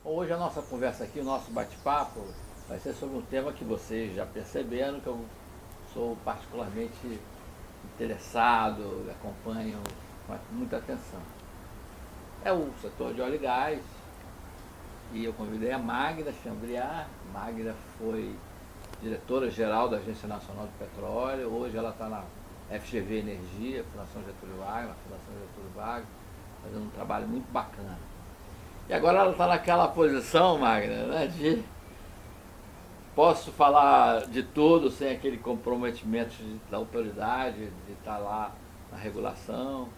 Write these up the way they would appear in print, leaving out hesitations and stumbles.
Hoje a nossa conversa aqui, o nosso bate-papo, vai ser sobre um tema que vocês já perceberam, que eu sou particularmente interessado, acompanho com muita atenção. É o setor de óleo e gás, e eu convidei a Magda Chambriard. Magda foi diretora-geral da Agência Nacional do Petróleo, hoje ela está na FGV Energia, Fundação Getúlio Vargas, fazendo um trabalho muito bacana. E agora ela está naquela posição, Magda, né, de posso falar de tudo sem aquele comprometimento da autoridade, de estar lá na regulação.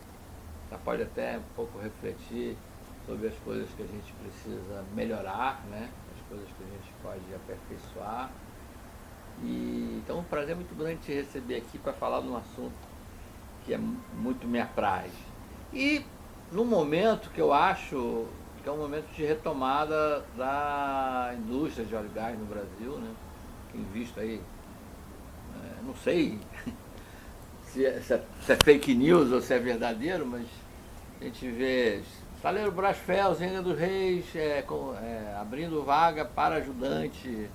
Já pode até um pouco refletir sobre as coisas que a gente precisa melhorar, né? As coisas que a gente pode aperfeiçoar. Então é um prazer muito grande te receber aqui para falar de um assunto que é muito me apraz. E num momento que eu acho que é um momento de retomada da indústria de óleo e gás no Brasil, né? Tem visto aí, não sei se é fake news ou se é verdadeiro, mas a gente vê Estaleiro Brasfel, Zenga dos Reis, abrindo vaga para ajudante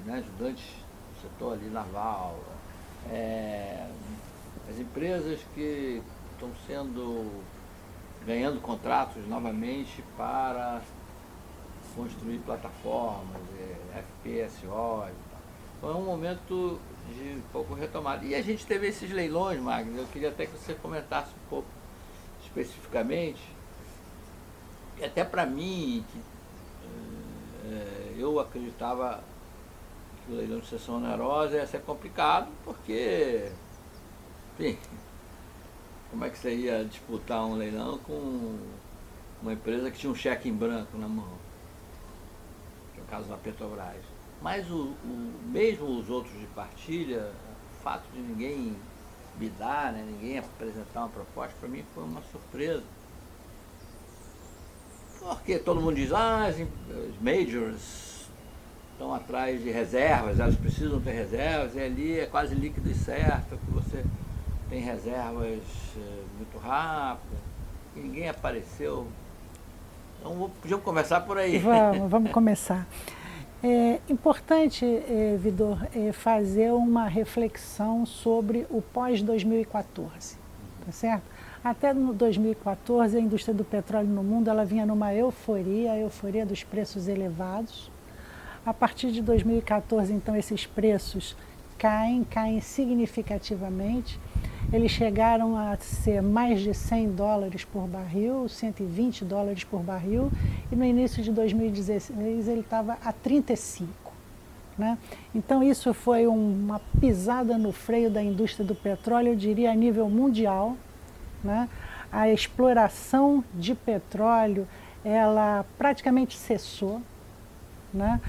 ajudante do setor ali naval. As empresas que estão ganhando contratos novamente para construir plataformas, FPSO. Então é um momento de um pouco retomada. E a gente teve esses leilões, Magno, eu queria até que você comentasse um pouco especificamente, e até para mim, que eu acreditava que o leilão de cessão onerosa ia ser complicado, porque, enfim, como é que você ia disputar um leilão com uma empresa que tinha um cheque em branco na mão, que é o caso da Petrobras. Mas mesmo os outros de partilha, o fato de ninguém bidar, né, ninguém apresentar uma proposta, para mim foi uma surpresa. Porque todo mundo diz, as majors estão atrás de reservas, elas precisam ter reservas, e ali é quase líquido e certo, que você tem reservas muito rápido, e ninguém apareceu. Então podíamos conversar por aí. Vamos começar. É importante, Vidor, fazer uma reflexão sobre o pós-2014, tá certo? Até no 2014, a indústria do petróleo no mundo ela vinha numa euforia, a euforia dos preços elevados. A partir de 2014, então, esses preços caem significativamente. Eles chegaram a ser mais de $100 por barril, $120 por barril, e no início de 2016 ele estava a 35. Né? Então isso foi uma pisada no freio da indústria do petróleo, eu diria a nível mundial. Né? A exploração de petróleo, ela praticamente cessou. Né?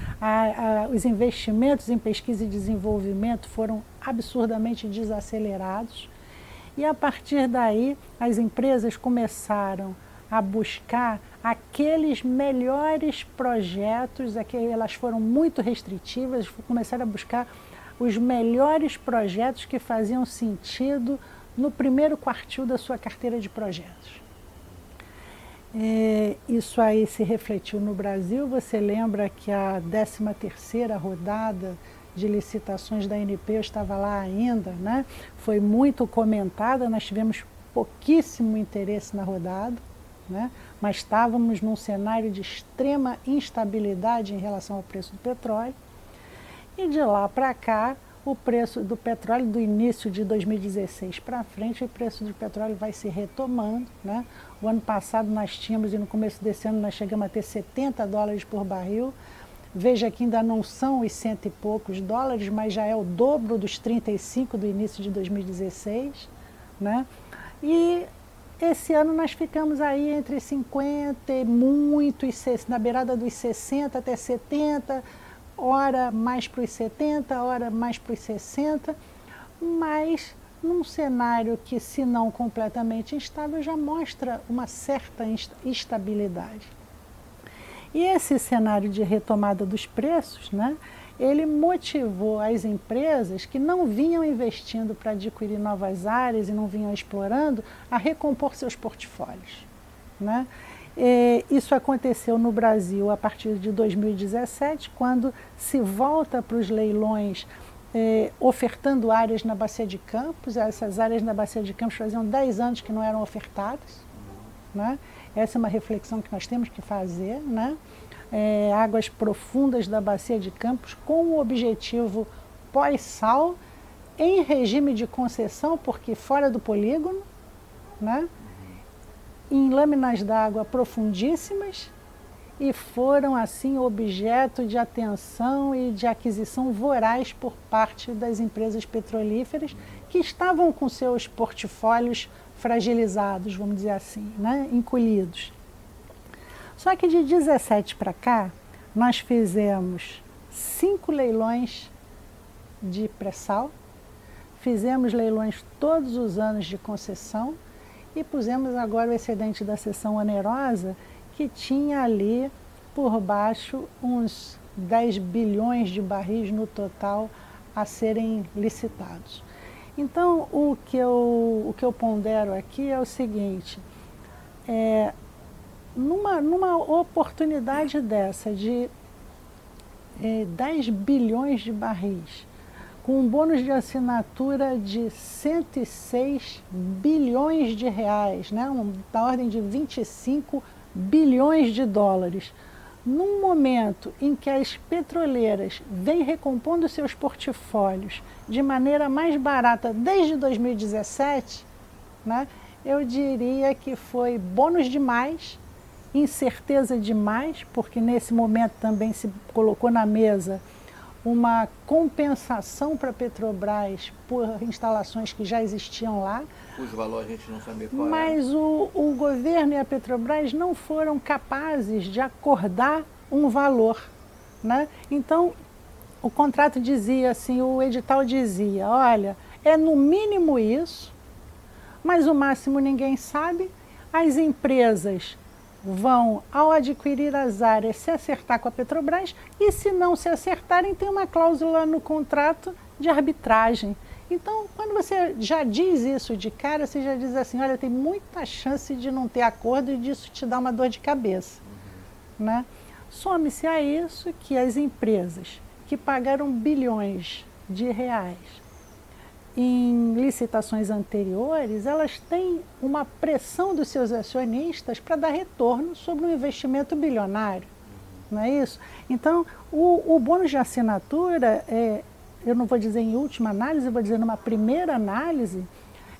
Os investimentos em pesquisa e desenvolvimento foram absurdamente desacelerados. E a partir daí, as empresas começaram a buscar aqueles melhores projetos, elas foram muito restritivas, começaram a buscar os melhores projetos que faziam sentido no primeiro quartil da sua carteira de projetos. Isso aí se refletiu no Brasil. Você lembra que a 13ª rodada de licitações da ANP, eu estava lá ainda, né? Foi muito comentada, nós tivemos pouquíssimo interesse na rodada, né? Mas estávamos num cenário de extrema instabilidade em relação ao preço do petróleo. E de lá para cá, o preço do petróleo, do início de 2016 para frente, o preço do petróleo vai se retomando. Né? O ano passado nós tínhamos, e no começo desse ano nós chegamos a ter $70 por barril. Veja que ainda não são os $100 e poucos, mas já é o dobro dos 35 do início de 2016. Né? E esse ano nós ficamos aí entre 50 e muito, na beirada dos 60 até 70, hora mais para os 70, hora mais para os 60, mas num cenário que, se não completamente instável, já mostra uma certa estabilidade. E esse cenário de retomada dos preços, né, ele motivou as empresas que não vinham investindo para adquirir novas áreas e não vinham explorando a recompor seus portfólios. Né? Isso aconteceu no Brasil a partir de 2017, quando se volta para os leilões ofertando áreas na Bacia de Campos. Essas áreas na Bacia de Campos faziam 10 anos que não eram ofertadas, né? Essa é uma reflexão que nós temos que fazer, né? Águas profundas da Bacia de Campos com o objetivo pós-sal, em regime de concessão, porque fora do polígono, né? Em lâminas d'água profundíssimas, e foram assim objeto de atenção e de aquisição voraz por parte das empresas petrolíferas que estavam com seus portfólios fragilizados, vamos dizer assim, né? Encolhidos. Só que de 17 para cá, nós fizemos 5 leilões de pré-sal, fizemos leilões todos os anos de concessão e pusemos agora o excedente da cessão onerosa, que tinha ali por baixo uns 10 bilhões de barris no total a serem licitados. Então, o que eu pondero aqui é o seguinte: numa oportunidade dessa de 10 bilhões de barris, com um bônus de assinatura de 106 bilhões de reais, né? Da ordem de 25 bilhões de dólares, num momento em que as petroleiras vêm recompondo seus portfólios de maneira mais barata desde 2017, né? Eu diria que foi bônus demais, incerteza demais, porque nesse momento também se colocou na mesa uma compensação para a Petrobras por instalações que já existiam lá. Cujo valor a gente não sabia qual mas era. O governo e a Petrobras não foram capazes de acordar um valor, né? Então, o contrato dizia assim, o edital dizia, olha, é no mínimo isso, mas o máximo ninguém sabe. As empresas vão, ao adquirir as áreas, se acertar com a Petrobras, e se não se acertarem, tem uma cláusula no contrato de arbitragem. Então, quando você já diz isso de cara, você já diz assim, olha, tem muita chance de não ter acordo e disso te dá uma dor de cabeça, né? Some-se a isso que as empresas que pagaram bilhões de reais em licitações anteriores, elas têm uma pressão dos seus acionistas para dar retorno sobre um investimento bilionário, não é isso? Então, o bônus de assinatura, eu não vou dizer em última análise, eu vou dizer numa primeira análise,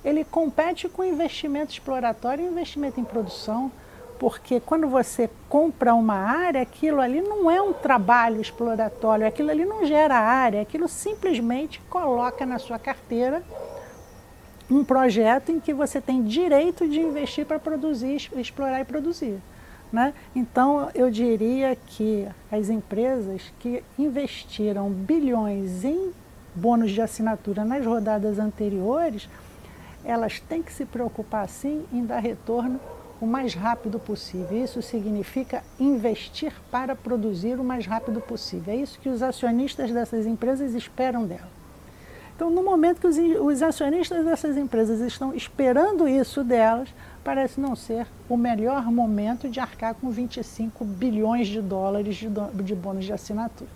ele compete com investimento exploratório e investimento em produção, porque quando você compra uma área, aquilo ali não é um trabalho exploratório, aquilo ali não gera área, aquilo simplesmente coloca na sua carteira um projeto em que você tem direito de investir para produzir, explorar e produzir, né? Então, eu diria que as empresas que investiram bilhões em bônus de assinatura nas rodadas anteriores, elas têm que se preocupar, sim, em dar retorno o mais rápido possível. Isso significa investir para produzir o mais rápido possível. É isso que os acionistas dessas empresas esperam dela. Então, no momento que os acionistas dessas empresas estão esperando isso delas, parece não ser o melhor momento de arcar com 25 bilhões de dólares de bônus de assinatura,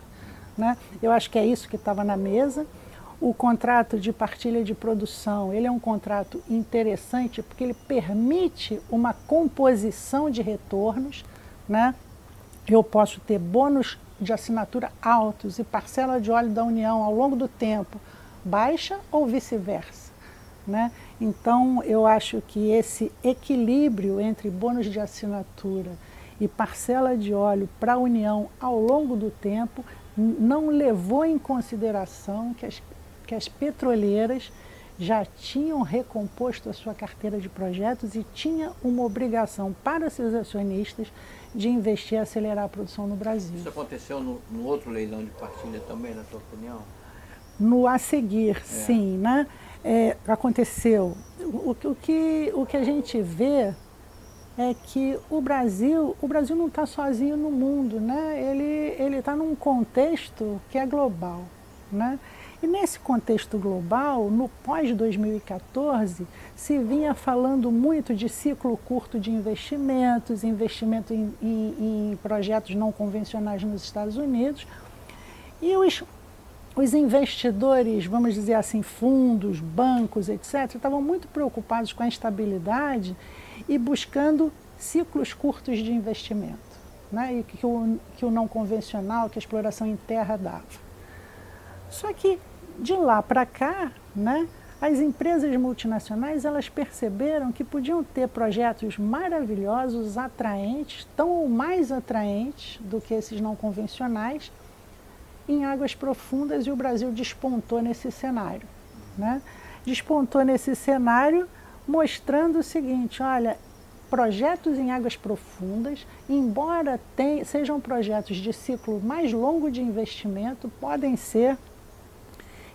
né? Eu acho que é isso que estava na mesa. O contrato de partilha de produção, ele é um contrato interessante porque ele permite uma composição de retornos, né? Eu posso ter bônus de assinatura altos e parcela de óleo da União ao longo do tempo baixa ou vice-versa, né? Então, eu acho que esse equilíbrio entre bônus de assinatura e parcela de óleo para a União ao longo do tempo não levou em consideração que as petroleiras já tinham recomposto a sua carteira de projetos e tinha uma obrigação para seus acionistas de investir e acelerar a produção no Brasil. Isso aconteceu no outro leilão de partilha também, na sua opinião? No a seguir, sim, né? Aconteceu. O que a gente vê é que o Brasil não está sozinho no mundo, né? Ele está num contexto que é global, né? E nesse contexto global, no pós-2014, se vinha falando muito de ciclo curto de investimentos, investimento em projetos não convencionais nos Estados Unidos, e os investidores, vamos dizer assim, fundos, bancos, etc., estavam muito preocupados com a instabilidade e buscando ciclos curtos de investimento, né? E que o não convencional, que a exploração em terra dava. Só que de lá para cá, né, as empresas multinacionais elas perceberam que podiam ter projetos maravilhosos, atraentes, tão ou mais atraentes do que esses não convencionais, em águas profundas, e o Brasil despontou nesse cenário, né? Despontou nesse cenário mostrando o seguinte: olha, projetos em águas profundas, embora sejam projetos de ciclo mais longo de investimento, podem ser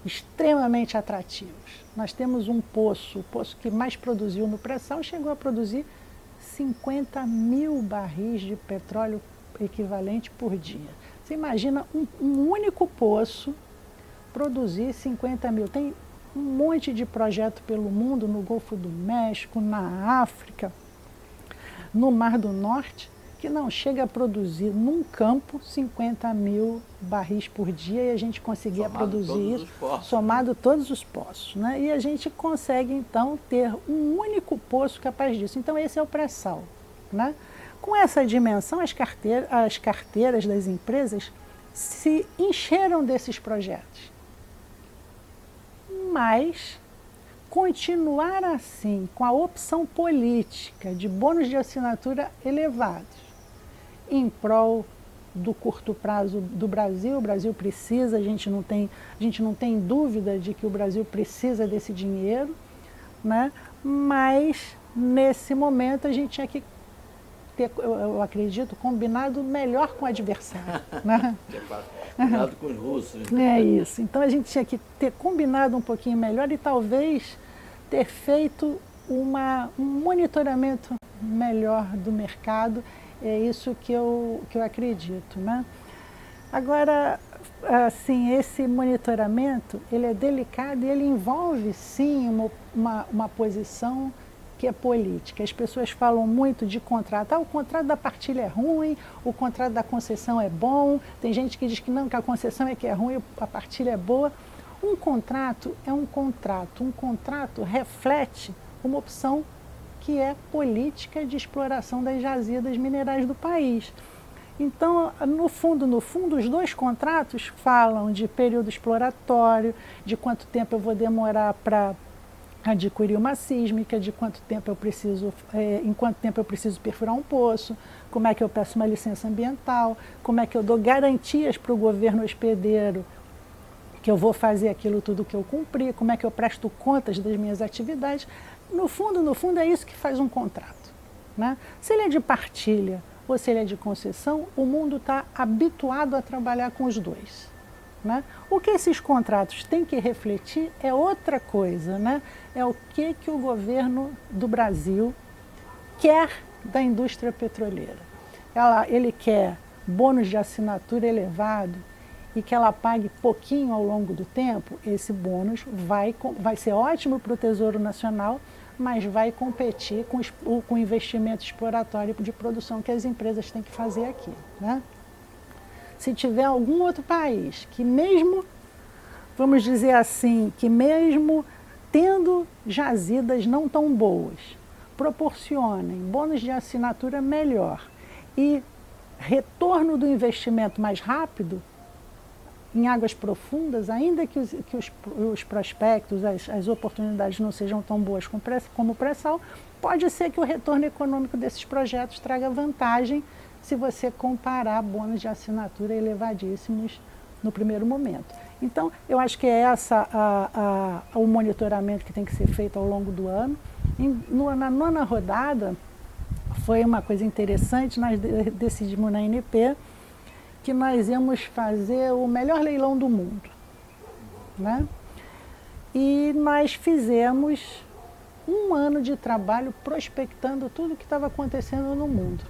extremamente atrativos. Nós temos um poço, o poço que mais produziu no pré-sal chegou a produzir 50 mil barris de petróleo equivalente por dia. Você imagina um único poço produzir 50 mil. Tem um monte de projeto pelo mundo, no Golfo do México, na África, no Mar do Norte, que não chega a produzir num campo 50 mil barris por dia, e a gente conseguia produzir isso, somado todos os poços, né? E a gente consegue então ter um único poço capaz disso. Então esse é o pré-sal, né? Com essa dimensão, as carteiras das empresas se encheram desses projetos. Mas continuar assim, com a opção política de bônus de assinatura elevados, em prol do curto prazo do Brasil. O Brasil precisa, a gente não tem dúvida de que o Brasil precisa desse dinheiro, né? Mas nesse momento a gente tinha que ter, eu acredito, combinado melhor com o adversário, né? Combinado com os russos. É isso. Então a gente tinha que ter combinado um pouquinho melhor e talvez ter feito um monitoramento melhor do mercado. É isso que eu acredito, né? Agora, assim, esse monitoramento, ele é delicado e ele envolve, sim, uma posição que é política. As pessoas falam muito de contrato. O contrato da partilha é ruim, o contrato da concessão é bom. Tem gente que diz que não, que a concessão é que é ruim, a partilha é boa. Um contrato é um contrato. Um contrato reflete uma opção que é política de exploração das jazidas minerais do país. Então, no fundo, os dois contratos falam de período exploratório, de quanto tempo eu vou demorar para adquirir uma sísmica, de quanto tempo eu preciso, em quanto tempo eu preciso perfurar um poço, como é que eu peço uma licença ambiental, como é que eu dou garantias para o governo hospedeiro que eu vou fazer aquilo tudo que eu cumpri, como é que eu presto contas das minhas atividades. No fundo, é isso que faz um contrato, né? Se ele é de partilha ou se ele é de concessão, o mundo está habituado a trabalhar com os dois, né? O que esses contratos têm que refletir é outra coisa, né? É o que o governo do Brasil quer da indústria petroleira. Ele quer bônus de assinatura elevado e que ela pague pouquinho ao longo do tempo. Esse bônus vai ser ótimo para o Tesouro Nacional, mas vai competir com o investimento exploratório de produção que as empresas têm que fazer aqui, né? Se tiver algum outro país que mesmo, vamos dizer assim, que mesmo tendo jazidas não tão boas, proporcionem bônus de assinatura melhor e retorno do investimento mais rápido, em águas profundas, ainda que os prospectos, as oportunidades não sejam tão boas como o pré-sal, pode ser que o retorno econômico desses projetos traga vantagem se você comparar bônus de assinatura elevadíssimos no primeiro momento. Então, eu acho que é o monitoramento que tem que ser feito ao longo do ano. Na nona rodada, foi uma coisa interessante, nós decidimos na ANP que nós íamos fazer o melhor leilão do mundo, né? E nós fizemos um ano de trabalho prospectando tudo o que estava acontecendo no mundo.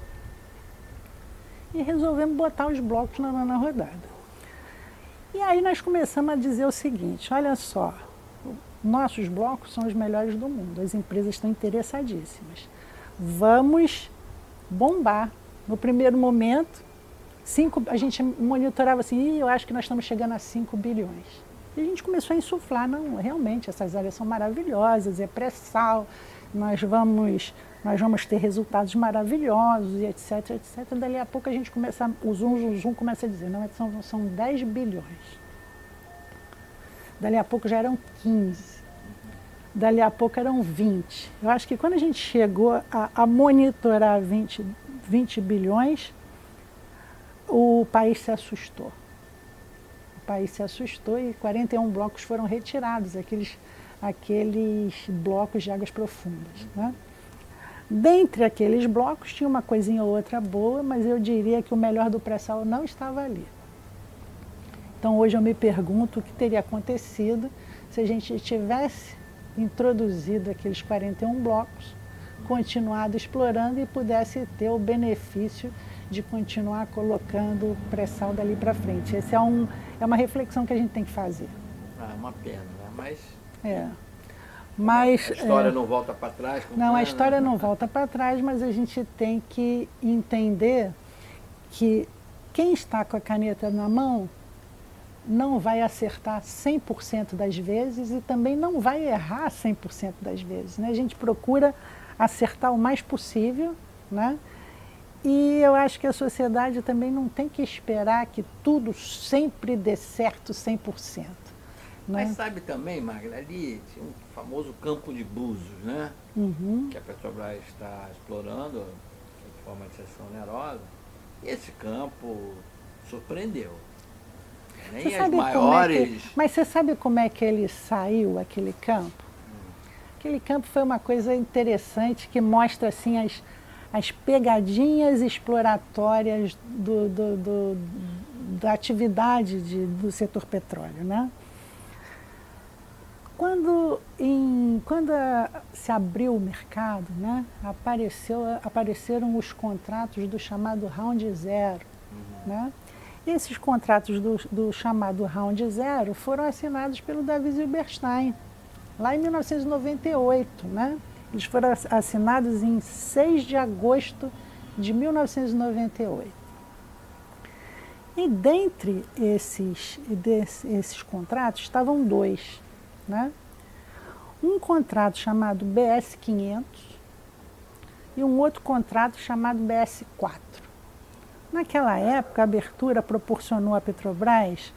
E resolvemos botar os blocos na nona rodada. E aí nós começamos a dizer o seguinte, olha só, nossos blocos são os melhores do mundo, as empresas estão interessadíssimas. Vamos bombar. No primeiro momento, a gente monitorava assim, eu acho que nós estamos chegando a 5 bilhões. E a gente começou a insuflar, não, realmente, essas áreas são maravilhosas, é pré-sal, nós vamos ter resultados maravilhosos, e etc, etc. Dali a pouco a gente começa, o zoom começa a dizer, não, são 10 bilhões. Dali a pouco já eram 15. Dali a pouco eram 20. Eu acho que quando a gente chegou a monitorar 20 bilhões, o país se assustou. O país se assustou e 41 blocos foram retirados, aqueles blocos de águas profundas, né? Dentre aqueles blocos tinha uma coisinha ou outra boa, mas eu diria que o melhor do pré-sal não estava ali. Então hoje eu me pergunto o que teria acontecido se a gente tivesse introduzido aqueles 41 blocos, continuado explorando e pudesse ter o benefício de continuar colocando pré-sal dali para frente. Essa é uma reflexão que a gente tem que fazer. É uma pena, né? Mas a história não volta para trás? Não, a história não volta para trás, mas a gente tem que entender que quem está com a caneta na mão não vai acertar 100% das vezes e também não vai errar 100% das vezes, né? A gente procura acertar o mais possível, né? E eu acho que a sociedade também não tem que esperar que tudo sempre dê certo 100%. Mas sabe também, Magda, ali tinha um famoso campo de Búzios, né? Uhum. Que a Petrobras está explorando de forma de exceção onerosa. E esse campo surpreendeu. Nem as maiores... Mas você sabe como é que ele saiu, aquele campo? Aquele campo foi uma coisa interessante que mostra assim as pegadinhas exploratórias da atividade do setor petróleo, né? Quando se abriu o mercado, né, apareceram os contratos do chamado Round Zero, né? E esses contratos do chamado Round Zero foram assinados pelo Davi Zilberstein, lá em 1998, né? Eles foram assinados em 6 de agosto de 1998. E dentre esses contratos estavam dois, né? Um contrato chamado BS-500 e um outro contrato chamado BS-4. Naquela época, a abertura proporcionou à Petrobras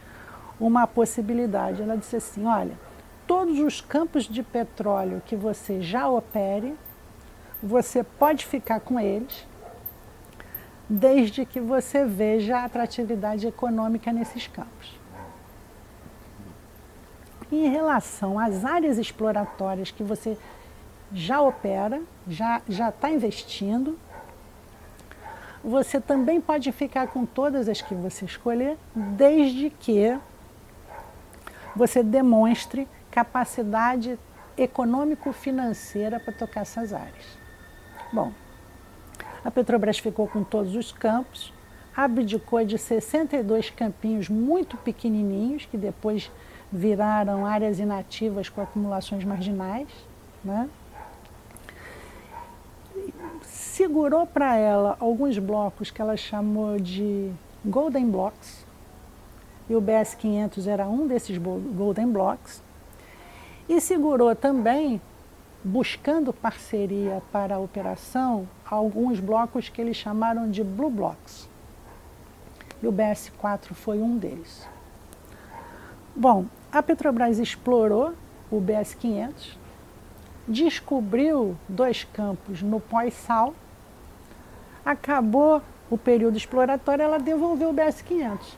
uma possibilidade. Ela disse assim, olha, todos os campos de petróleo que você já opere, você pode ficar com eles, desde que você veja a atratividade econômica nesses campos. Em relação às áreas exploratórias que você já opera, já está investindo, você também pode ficar com todas as que você escolher, desde que você demonstre capacidade econômico-financeira para tocar essas áreas. Bom, a Petrobras ficou com todos os campos, abdicou de 62 campinhos muito pequenininhos, que depois viraram áreas inativas com acumulações marginais, né? Segurou para ela alguns blocos que ela chamou de Golden Blocks, e o BS-500 era um desses Golden Blocks, e segurou também, buscando parceria para a operação, alguns blocos que eles chamaram de Blue Blocks, e o BS-4 foi um deles. Bom, a Petrobras explorou o BS-500, descobriu 2 campos no pós-sal, acabou o período exploratório, ela devolveu o BS-500.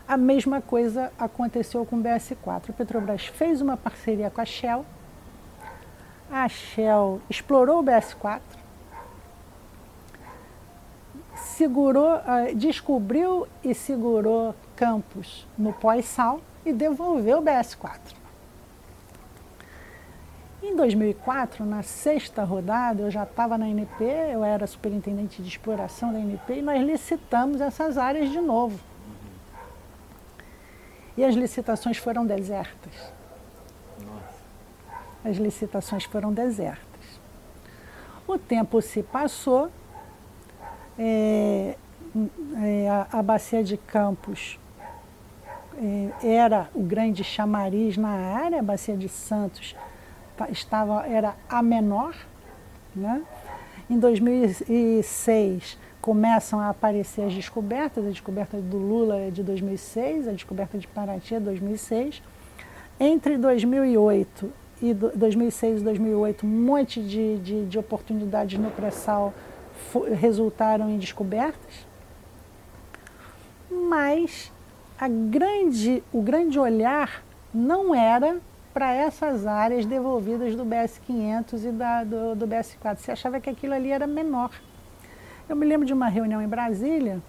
A mesma coisa aconteceu com o BS-4. A Petrobras fez uma parceria com a Shell explorou o BS-4, descobriu e segurou campos no pós-sal e devolveu o BS-4. Em 2004, na 6ª rodada, eu já estava na ANP, eu era superintendente de exploração da ANP, e nós licitamos essas áreas de novo. e as licitações foram desertas. Nossa. As licitações foram desertas. O tempo se passou, a Bacia de Campos era o grande chamariz na área, a Bacia de Santos era a menor, né? Em 2006 começam a aparecer as descobertas, a descoberta do Lula é de 2006, a descoberta de Paraty é de 2006. Entre 2006 e 2008, um monte de oportunidades no pré-sal resultaram em descobertas, mas o grande olhar não era para essas áreas devolvidas do BS-500 e do BS-4. Você achava que aquilo ali era menor. Eu me lembro de uma reunião em Brasília,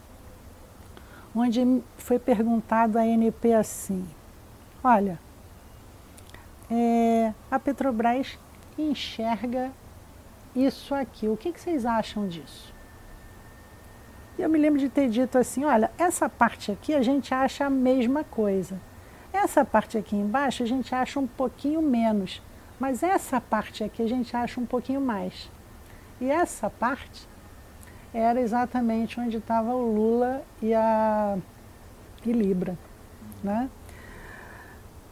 onde foi perguntado à ANP assim, olha, a Petrobras enxerga isso aqui, o que vocês acham disso? E eu me lembro de ter dito assim, olha, essa parte aqui a gente acha a mesma coisa. Essa parte aqui embaixo a gente acha um pouquinho menos, mas essa parte aqui a gente acha um pouquinho mais. E essa parte era exatamente onde estava o Lula e Libra, né?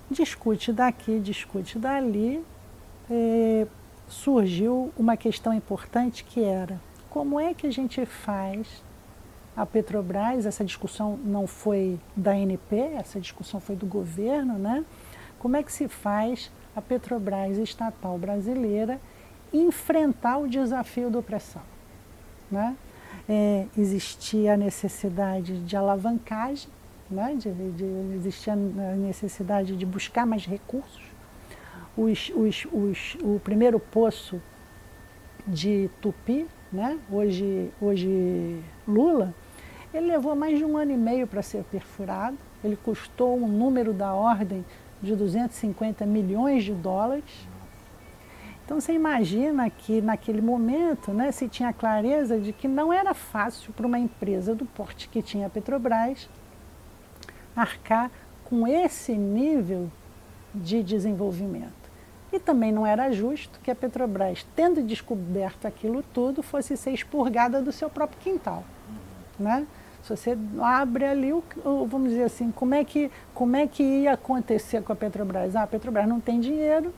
Discute daqui, discute dali, surgiu uma questão importante que era como é que a gente faz a Petrobras, essa discussão não foi da ANP, essa discussão foi do governo, né? Como é que se faz a Petrobras estatal brasileira enfrentar o desafio do pré-sal, né? Existia a necessidade de alavancagem, né? Existia a necessidade de buscar mais recursos. O primeiro poço de Tupi, né? hoje Lula, ele levou mais de 1 ano e meio para ser perfurado, ele custou um número da ordem de 250 milhões de dólares. Então você imagina que naquele momento, né, se tinha clareza de que não era fácil para uma empresa do porte que tinha a Petrobras arcar com esse nível de desenvolvimento. E também não era justo que a Petrobras, tendo descoberto aquilo tudo, fosse ser expurgada do seu próprio quintal, né? Se você abre ali, vamos dizer assim, como é que ia acontecer com a Petrobras? A Petrobras não tem dinheiro,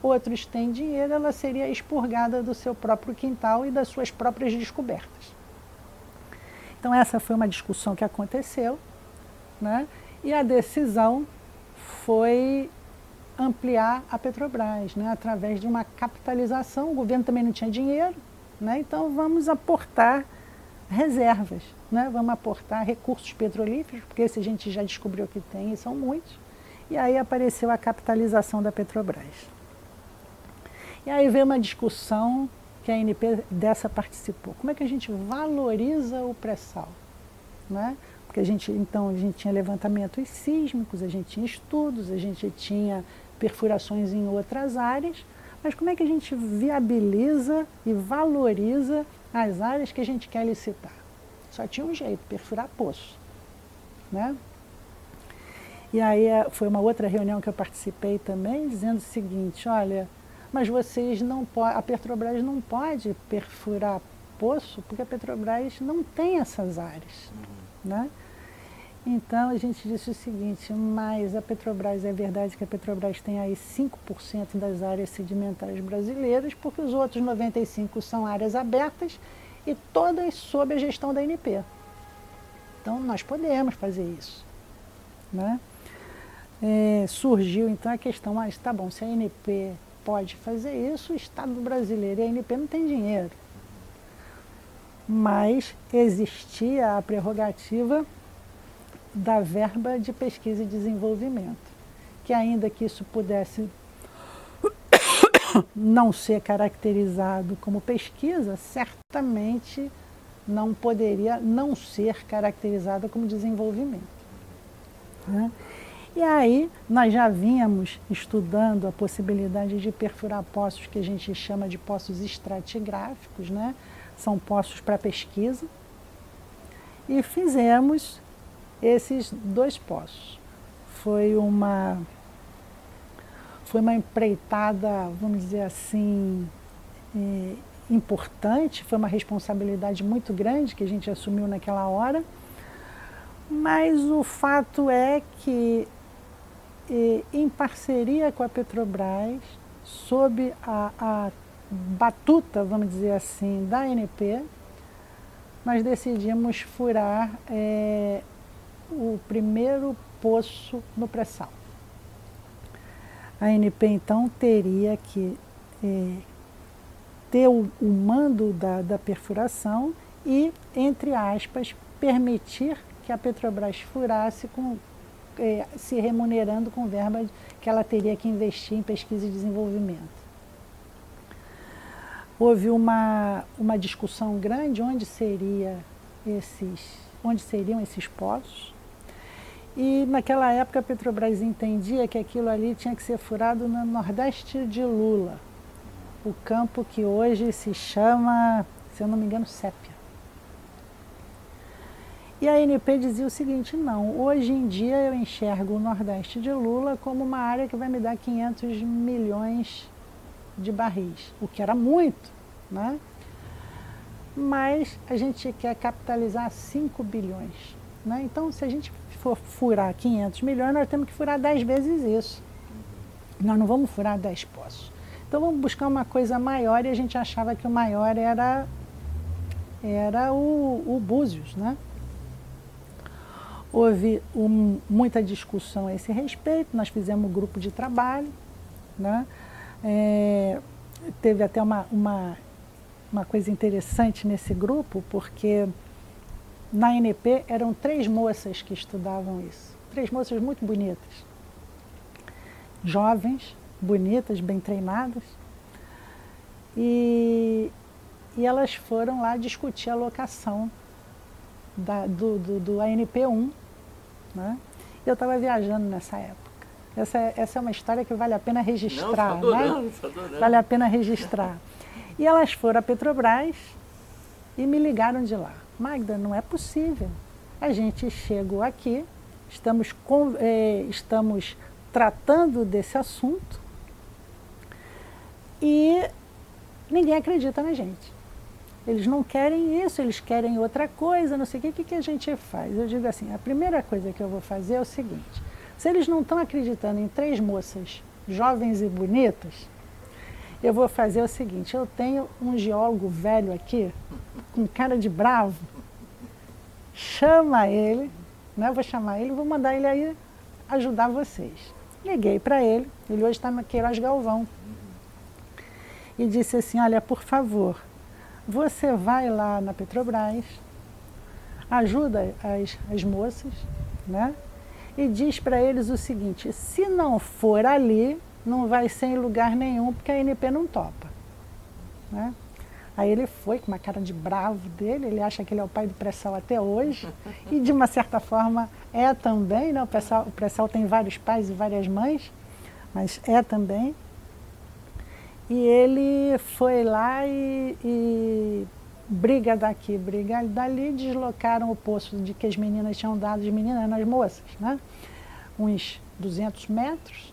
outros têm dinheiro, ela seria expurgada do seu próprio quintal e das suas próprias descobertas. Então essa foi uma discussão que aconteceu, né? E a decisão foi ampliar a Petrobras, né? Através de uma capitalização. O governo também não tinha dinheiro, né? Então vamos aportar reservas, né? Vamos aportar recursos petrolíferos, porque esse a gente já descobriu que tem e são muitos. E aí apareceu a capitalização da Petrobras. E aí veio uma discussão que a ANP dessa participou. Como é que a gente valoriza o pré-sal, né? Porque a gente tinha levantamentos sísmicos, a gente tinha estudos, a gente tinha perfurações em outras áreas, mas como é que a gente viabiliza e valoriza as áreas que a gente quer licitar? Só tinha um jeito, perfurar poço, né? E aí foi uma outra reunião que eu participei também, dizendo o seguinte, olha, mas vocês não podem, a Petrobras não pode perfurar poço, porque a Petrobras não tem essas áreas, né? Então a gente disse o seguinte, mas a Petrobras, é verdade que a Petrobras tem aí 5% das áreas sedimentares brasileiras, porque os outros 95% são áreas abertas e todas sob a gestão da ANP. Então nós podemos fazer isso, né? Surgiu então a questão, mas tá bom, se a ANP pode fazer isso, o Estado brasileiro e a ANP não tem dinheiro. Mas existia a prerrogativa da verba de pesquisa e desenvolvimento, que ainda que isso pudesse não ser caracterizado como pesquisa, certamente não poderia não ser caracterizada como desenvolvimento, né? E aí nós já vínhamos estudando a possibilidade de perfurar poços que a gente chama de poços estratigráficos, né? São poços para pesquisa, e fizemos esses 2 poços. foi uma empreitada, vamos dizer assim, importante, foi uma responsabilidade muito grande que a gente assumiu naquela hora, mas o fato é que, em parceria com a Petrobras, sob a batuta, vamos dizer assim, da ANP, nós decidimos furar o primeiro poço no pré-sal. A ANP, então, teria que ter o mando da perfuração e, entre aspas, permitir que a Petrobras furasse se remunerando com verba que ela teria que investir em pesquisa e desenvolvimento. Houve uma discussão grande onde seriam esses poços. E naquela época a Petrobras entendia que aquilo ali tinha que ser furado no Nordeste de Lula, o campo que hoje se chama, se eu não me engano, Sépia. E a ANP dizia o seguinte: não, hoje em dia eu enxergo o Nordeste de Lula como uma área que vai me dar 500 milhões de barris, o que era muito, né? Mas a gente quer capitalizar 5 bilhões. Né? Então, se a gente for furar 500 milhões, nós temos que furar 10 vezes isso. Nós não vamos furar 10 poços. Então, vamos buscar uma coisa maior, e a gente achava que o maior era o Búzios, né? Houve muita discussão a esse respeito, nós fizemos um grupo de trabalho, né? Teve até uma coisa interessante nesse grupo, porque na ANP eram 3 moças que estudavam isso. 3 moças muito bonitas. Jovens, bonitas, bem treinadas. E elas foram lá discutir a locação do ANP1. Né? Eu estava viajando nessa época. Essa é uma história que vale a pena registrar. Não, tô adorando, né? tô adorando. Vale a pena registrar. E elas foram à Petrobras e me ligaram de lá. Magda, não é possível. A gente chegou aqui, estamos tratando desse assunto e ninguém acredita na gente. Eles não querem isso, eles querem outra coisa, não sei o que a gente faz. Eu digo assim, a primeira coisa que eu vou fazer é o seguinte: se eles não estão acreditando em 3 moças jovens e bonitas, eu vou fazer o seguinte: eu tenho um geólogo velho aqui, com cara de bravo, chama ele, né? Eu vou chamar ele, vou mandar ele aí ajudar vocês. Liguei para ele hoje está na Queiroz Galvão, e disse assim: olha, por favor, você vai lá na Petrobras, ajuda as moças, né? E diz para eles o seguinte: se não for ali, não vai ser em lugar nenhum, porque a ANP não topa. Né? Aí ele foi com uma cara de bravo dele, ele acha que ele é o pai do pré-sal até hoje, e de uma certa forma é também, né? O pré-sal tem vários pais e várias mães, mas é também. E ele foi lá e briga daqui, briga dali, deslocaram o poço de que as meninas tinham dado, as meninas, as moças, né? Uns 200 metros,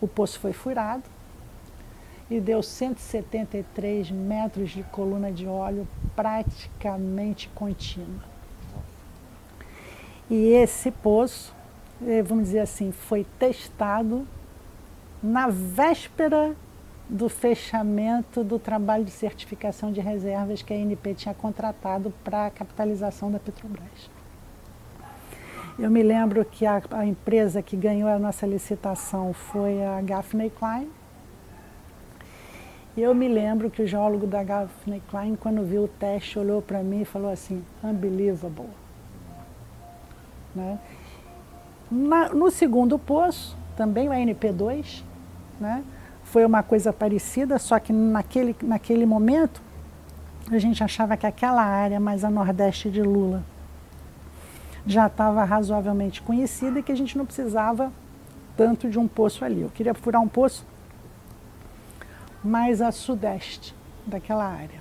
o poço foi furado e deu 173 metros de coluna de óleo praticamente contínua. E esse poço, vamos dizer assim, foi testado na véspera do fechamento do trabalho de certificação de reservas que a ANP tinha contratado para a capitalização da Petrobras. Eu me lembro que a empresa que ganhou a nossa licitação foi a Gaffney Klein. E eu me lembro que o geólogo da Gaffney Klein, quando viu o teste, olhou para mim e falou assim: unbelievable. Né? No segundo poço, também o ANP2, né? Foi uma coisa parecida, só que naquele momento a gente achava que aquela área mais a nordeste de Lula já estava razoavelmente conhecida e que a gente não precisava tanto de um poço ali. Eu queria furar um poço mais a sudeste daquela área.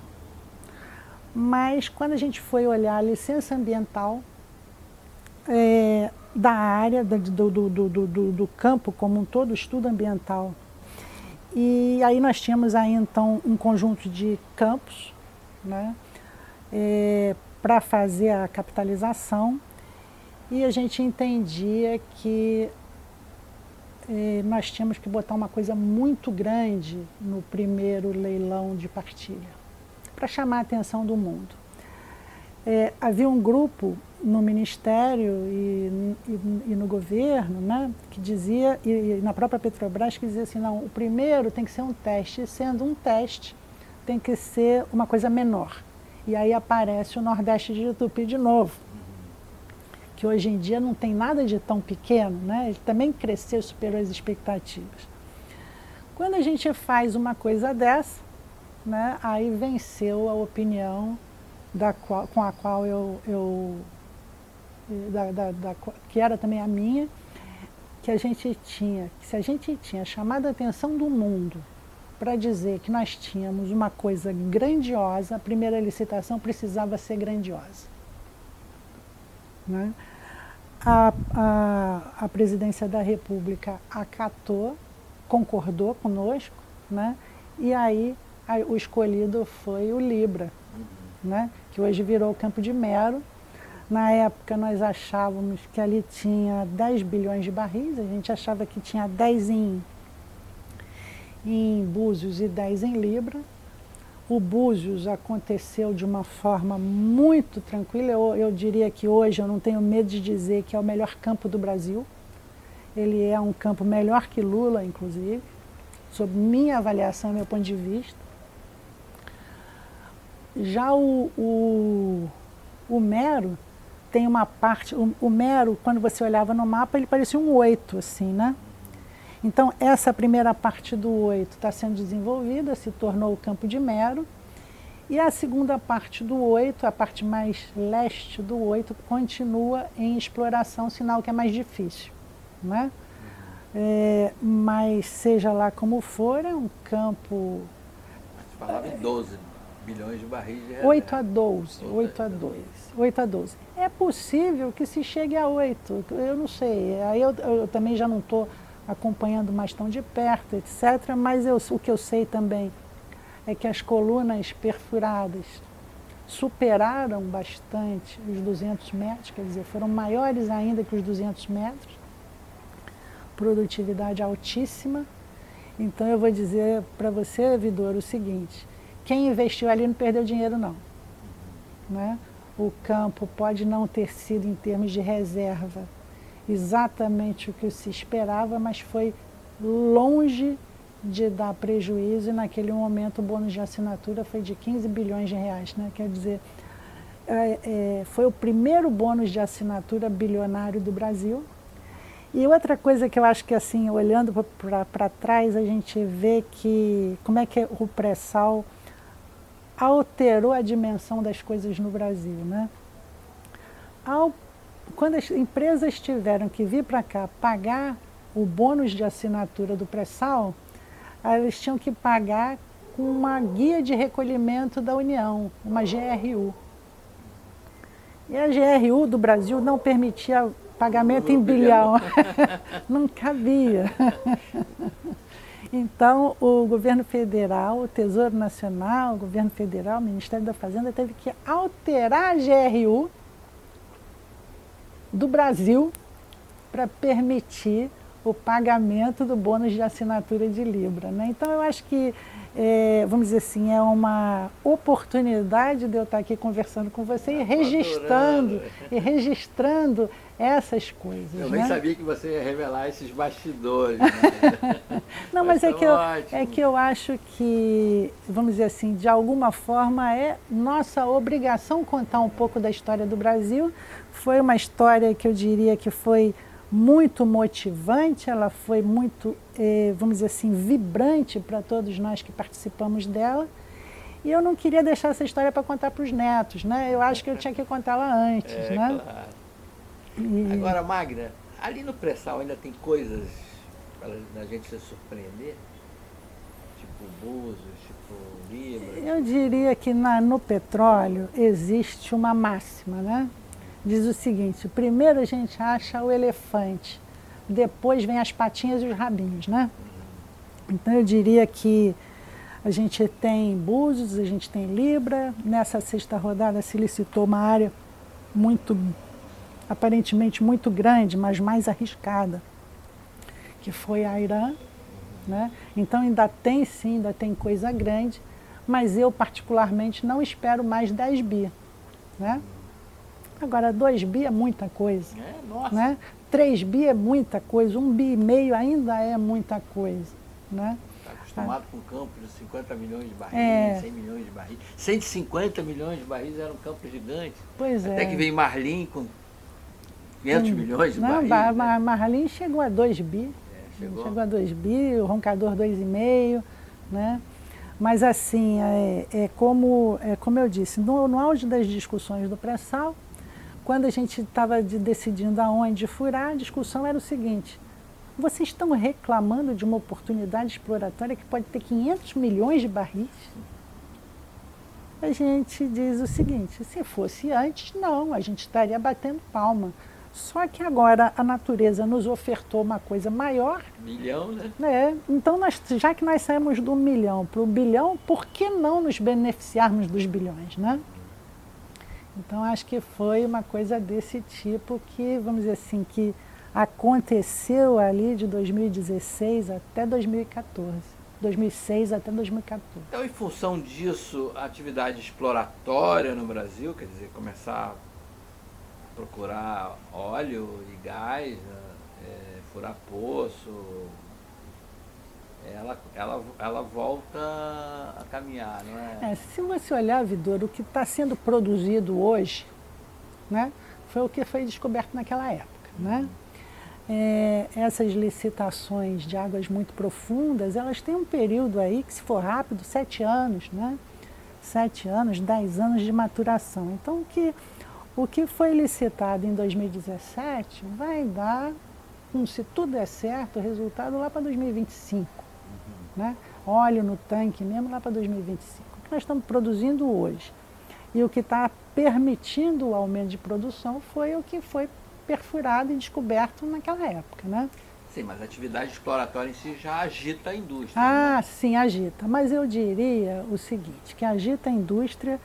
Mas quando a gente foi olhar a licença ambiental, da área, do campo como um todo, estudo ambiental. E aí nós tínhamos aí então um conjunto de campos, né, para fazer a capitalização, e a gente entendia que nós tínhamos que botar uma coisa muito grande no primeiro leilão de partilha, para chamar a atenção do mundo. Havia um grupo no Ministério e no governo, né, que dizia, e na própria Petrobras, que dizia assim, não, o primeiro tem que ser um teste, e sendo um teste, tem que ser uma coisa menor. E aí aparece o Nordeste de Tupi de novo, que hoje em dia não tem nada de tão pequeno, né? Ele também cresceu, superou as expectativas. Quando a gente faz uma coisa dessa, né, aí venceu a opinião com a qual que era também a minha, que se a gente tinha chamado a atenção do mundo para dizer que nós tínhamos uma coisa grandiosa, a primeira licitação precisava ser grandiosa. Né? A Presidência da República acatou, concordou conosco, né? E aí o escolhido foi o Libra, né? Que hoje virou o Campo de Mero. Na época nós achávamos que ali tinha 10 bilhões de barris, a gente achava que tinha 10 em Búzios e 10 em Libra. O Búzios aconteceu de uma forma muito tranquila. Eu diria que hoje eu não tenho medo de dizer que é o melhor campo do Brasil. Ele é um campo melhor que Lula, inclusive, sob minha avaliação, meu ponto de vista. Já o Mero tem uma parte... O Mero, quando você olhava no mapa, ele parecia um 8, assim, né? Então, essa primeira parte do 8 está sendo desenvolvida, se tornou o Campo de Mero. E a segunda parte do 8, a parte mais leste do 8, continua em exploração, sinal que é mais difícil. Né? Mas, seja lá como for, é um campo... Você falava em 12 bilhões de barris de reserva. 8 a 12, 8 a 12, 8 a 12. É possível que se chegue a 8, eu não sei. Aí eu também já não estou acompanhando mais tão de perto, etc. Mas o que eu sei também é que as colunas perfuradas superaram bastante os 200 metros, quer dizer, foram maiores ainda que os 200 metros, produtividade altíssima. Então eu vou dizer para você, Vidor, o seguinte, quem investiu ali não perdeu dinheiro não. Né? O campo pode não ter sido, em termos de reserva, exatamente o que se esperava, mas foi longe de dar prejuízo, e naquele momento o bônus de assinatura foi de 15 bilhões de reais, né? Quer dizer, foi o primeiro bônus de assinatura bilionário do Brasil. E outra coisa que eu acho que, assim, olhando para trás, a gente vê que como é que o pré-sal alterou a dimensão das coisas no Brasil, né? Quando as empresas tiveram que vir para cá pagar o bônus de assinatura do pré-sal, elas tinham que pagar com uma guia de recolhimento da União, uma GRU. E a GRU do Brasil não permitia pagamento em bilhão, não cabia. Então, o governo federal, o Tesouro Nacional, o governo federal, o Ministério da Fazenda teve que alterar a GRU do Brasil para permitir o pagamento do bônus de assinatura de Libra. Né? Então, eu acho que, vamos dizer assim, é uma oportunidade de eu estar aqui conversando com você e registrando essas coisas. Eu nem sabia que você ia revelar esses bastidores. Né? Não, mas é que eu acho que, vamos dizer assim, de alguma forma é nossa obrigação contar um pouco da história do Brasil. Foi uma história que eu diria que foi muito motivante, ela foi muito, vamos dizer assim, vibrante para todos nós que participamos dela. E eu não queria deixar essa história para contar para os netos, né? Eu acho que eu tinha que contá-la antes, né? Claro. Agora, Magda, ali no pré-sal ainda tem coisas para a gente se surpreender? Tipo Búzios, tipo Libra? Eu diria que no petróleo existe uma máxima, né? diz o seguinte: primeiro a gente acha o elefante, depois vem as patinhas e os rabinhos, né? Então eu diria que a gente tem Búzios, a gente tem Libra. Nessa sexta rodada se licitou uma área muito, aparentemente muito grande, mas mais arriscada, que foi a Irã, né? Então ainda tem sim, ainda tem coisa grande, mas eu particularmente não espero mais 10 bi, né? Agora 2 bi é muita coisa, Nossa. né? 3 bi é muita coisa, 1,5 bi ainda é muita coisa, né? Está acostumado com um campo de 50 milhões de barris, 100 milhões de barris. 150 milhões de barris era um campo gigante. Pois Até é. que veio Marlim com 500 milhões de barris. Não, né? Marlim chegou a 2 bi. Chegou a 2 bi, o Roncador 2,5, né? Mas assim, como eu disse, no auge das discussões do pré-sal, quando a gente estava decidindo aonde furar, a discussão era o seguinte: vocês estão reclamando de uma oportunidade exploratória que pode ter 500 milhões de barris? A gente diz o seguinte: se fosse antes, não, a gente estaria batendo palma. Só que agora a natureza nos ofertou uma coisa maior. Milhão, né? Então, já que nós saímos do 1 milhão para o bilhão, por que não nos beneficiarmos dos bilhões, né? Então, acho que foi uma coisa desse tipo que, vamos dizer assim, que aconteceu ali de 2016 até 2014. 2006 até 2014. Então, em função disso, a atividade exploratória no Brasil, quer dizer, começar a procurar óleo e gás, furar poço, ela volta a caminhar, não é? Se você olhar, Vidor, o que está sendo produzido hoje, né, foi o que foi descoberto naquela época, né? Essas licitações de águas muito profundas, elas têm um período aí que, se for rápido, 7 anos, né? 7 anos, 10 anos de maturação. Então, o que foi licitado em 2017 vai dar, se tudo der certo, resultado lá para 2025. Né? Óleo no tanque mesmo lá para 2025. O que nós estamos produzindo hoje e o que está permitindo o aumento de produção foi o que foi perfurado e descoberto naquela época. Né? Sim, mas a atividade exploratória em si já agita a indústria. Ah, né? sim, agita. Mas eu diria o seguinte, que agita a indústria,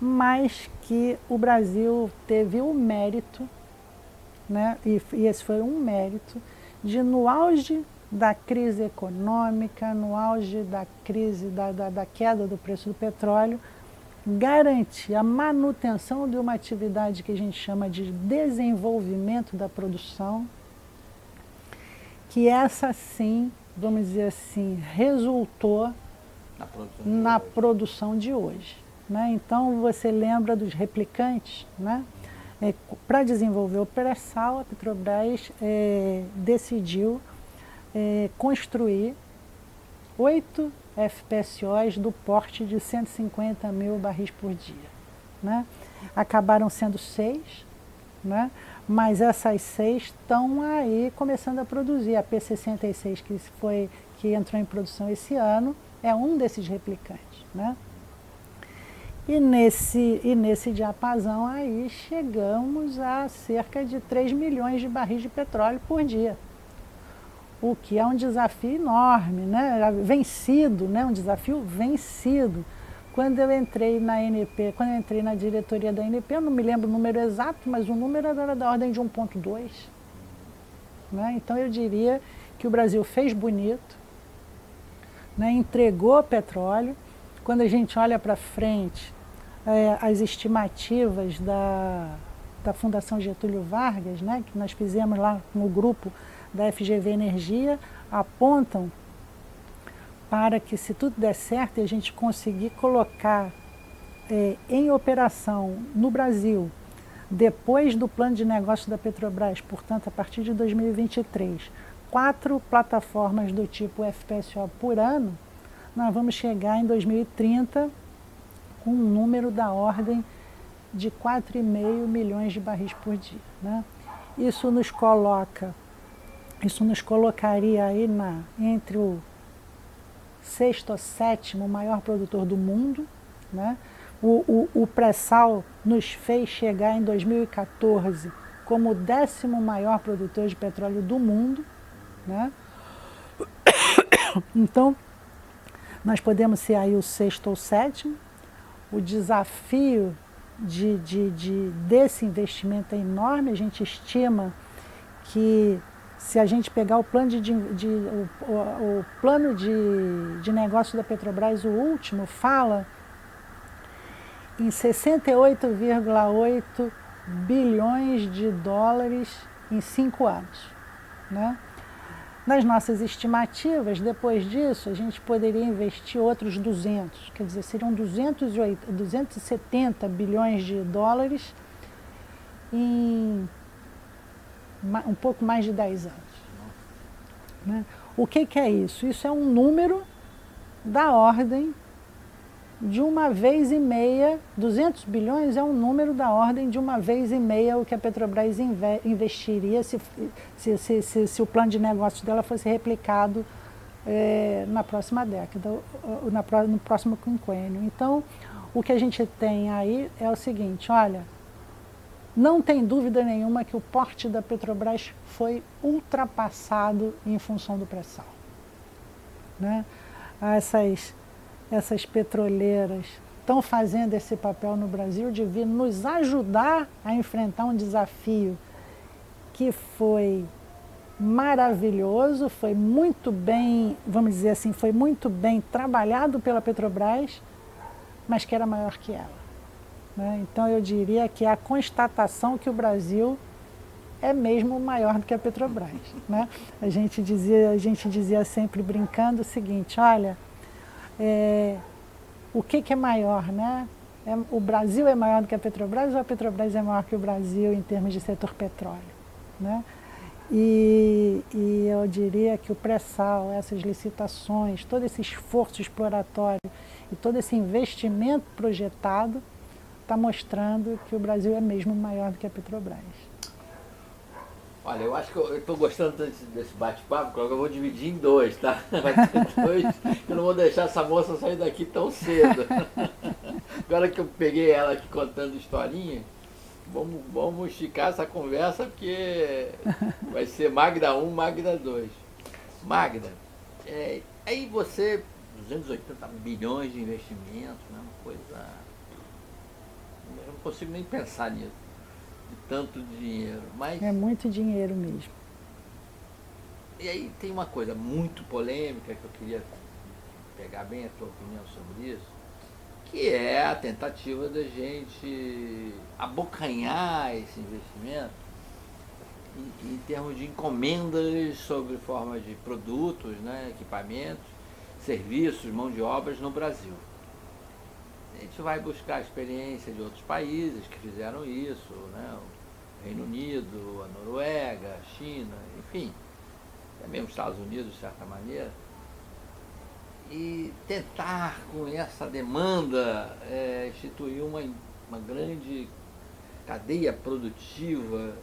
mas que o Brasil teve o mérito, né, e esse foi um mérito, de no auge da crise econômica, no auge da crise da queda do preço do petróleo, garantir a manutenção de uma atividade que a gente chama de desenvolvimento da produção, que essa sim, vamos dizer assim, resultou na produção de hoje. Né? Então, você lembra dos replicantes, né? Para desenvolver o pré-sal, a Petrobras decidiu construir 8 FPSOs do porte de 150 mil barris por dia. Né? Acabaram sendo 6, né? Mas essas 6 estão aí começando a produzir. A P66, que entrou em produção esse ano, é um desses replicantes. Né? E nesse diapasão aí chegamos a cerca de 3 milhões de barris de petróleo por dia. O que é um desafio enorme, né? Vencido, né? Um desafio vencido. Quando eu entrei na ANP, quando eu entrei na diretoria da ANP, eu não me lembro o número exato, mas o número era da ordem de 1,2. Né? Então eu diria que o Brasil fez bonito, né? Entregou petróleo. Quando a gente olha para frente, as estimativas da Fundação Getúlio Vargas, né, que nós fizemos lá no grupo da FGV Energia, apontam para que, se tudo der certo e a gente conseguir colocar em operação no Brasil, depois do plano de negócio da Petrobras, portanto, a partir de 2023, 4 plataformas do tipo FPSO por ano, nós vamos chegar em 2030 com um número da ordem de 4,5 milhões de barris por dia. Né? Isso nos colocaria aí entre o 6º ou 7º maior produtor do mundo, né? O pré-sal nos fez chegar em 2014 como o 10º maior produtor de petróleo do mundo, né? Então, nós podemos ser aí o 6º ou 7º. O desafio desse investimento é enorme. A gente estima que, se a gente pegar o plano o plano de negócio da Petrobras, o último, fala em 68,8 bilhões de dólares em 5 anos, né? Nas nossas estimativas, depois disso, a gente poderia investir outros 200, quer dizer, seriam 270 bilhões de dólares em um pouco mais de 10 anos, né? O que é isso? Isso é um número da ordem de 1,5 vez, 200 bilhões é um número da ordem de 1,5 vezes o que a Petrobras investiria se o plano de negócios dela fosse replicado na próxima década, no próximo quinquênio. Então, o que a gente tem aí é o seguinte: olha, não tem dúvida nenhuma que o porte da Petrobras foi ultrapassado em função do pré-sal, né? Essas petroleiras estão fazendo esse papel no Brasil de vir nos ajudar a enfrentar um desafio que foi maravilhoso, foi muito bem, vamos dizer assim, foi muito bem trabalhado pela Petrobras, mas que era maior que ela, né? Então eu diria que é a constatação que o Brasil é mesmo maior do que a Petrobras, né? A gente dizia sempre brincando o seguinte: olha, o que é maior, né? O Brasil é maior do que a Petrobras, ou a Petrobras é maior que o Brasil em termos de setor petróleo, né? E eu diria que o pré-sal, essas licitações, todo esse esforço exploratório e todo esse investimento projetado está mostrando que o Brasil é mesmo maior do que a Petrobras. Olha, eu acho que eu estou gostando desse bate-papo, porque eu vou dividir em dois, tá? Vai ter dois, eu não vou deixar essa moça sair daqui tão cedo. Agora que eu peguei ela aqui contando historinha, vamos esticar essa conversa, porque vai ser Magda 1, Magda 2. Magda, aí você, 280 bilhões de investimentos, né, uma coisa... Eu não consigo nem pensar nisso. De tanto dinheiro, mas... É muito dinheiro mesmo. E aí tem uma coisa muito polêmica que eu queria pegar bem a tua opinião sobre isso, que é a tentativa da gente abocanhar esse investimento em termos de encomendas sobre forma de produtos, né, equipamentos, serviços, mão de obras no Brasil. A gente vai buscar a experiência de outros países que fizeram isso, né? O Reino Unido, a Noruega, a China, enfim, até mesmo os Estados Unidos, de certa maneira, e tentar, com essa demanda, instituir uma grande cadeia produtiva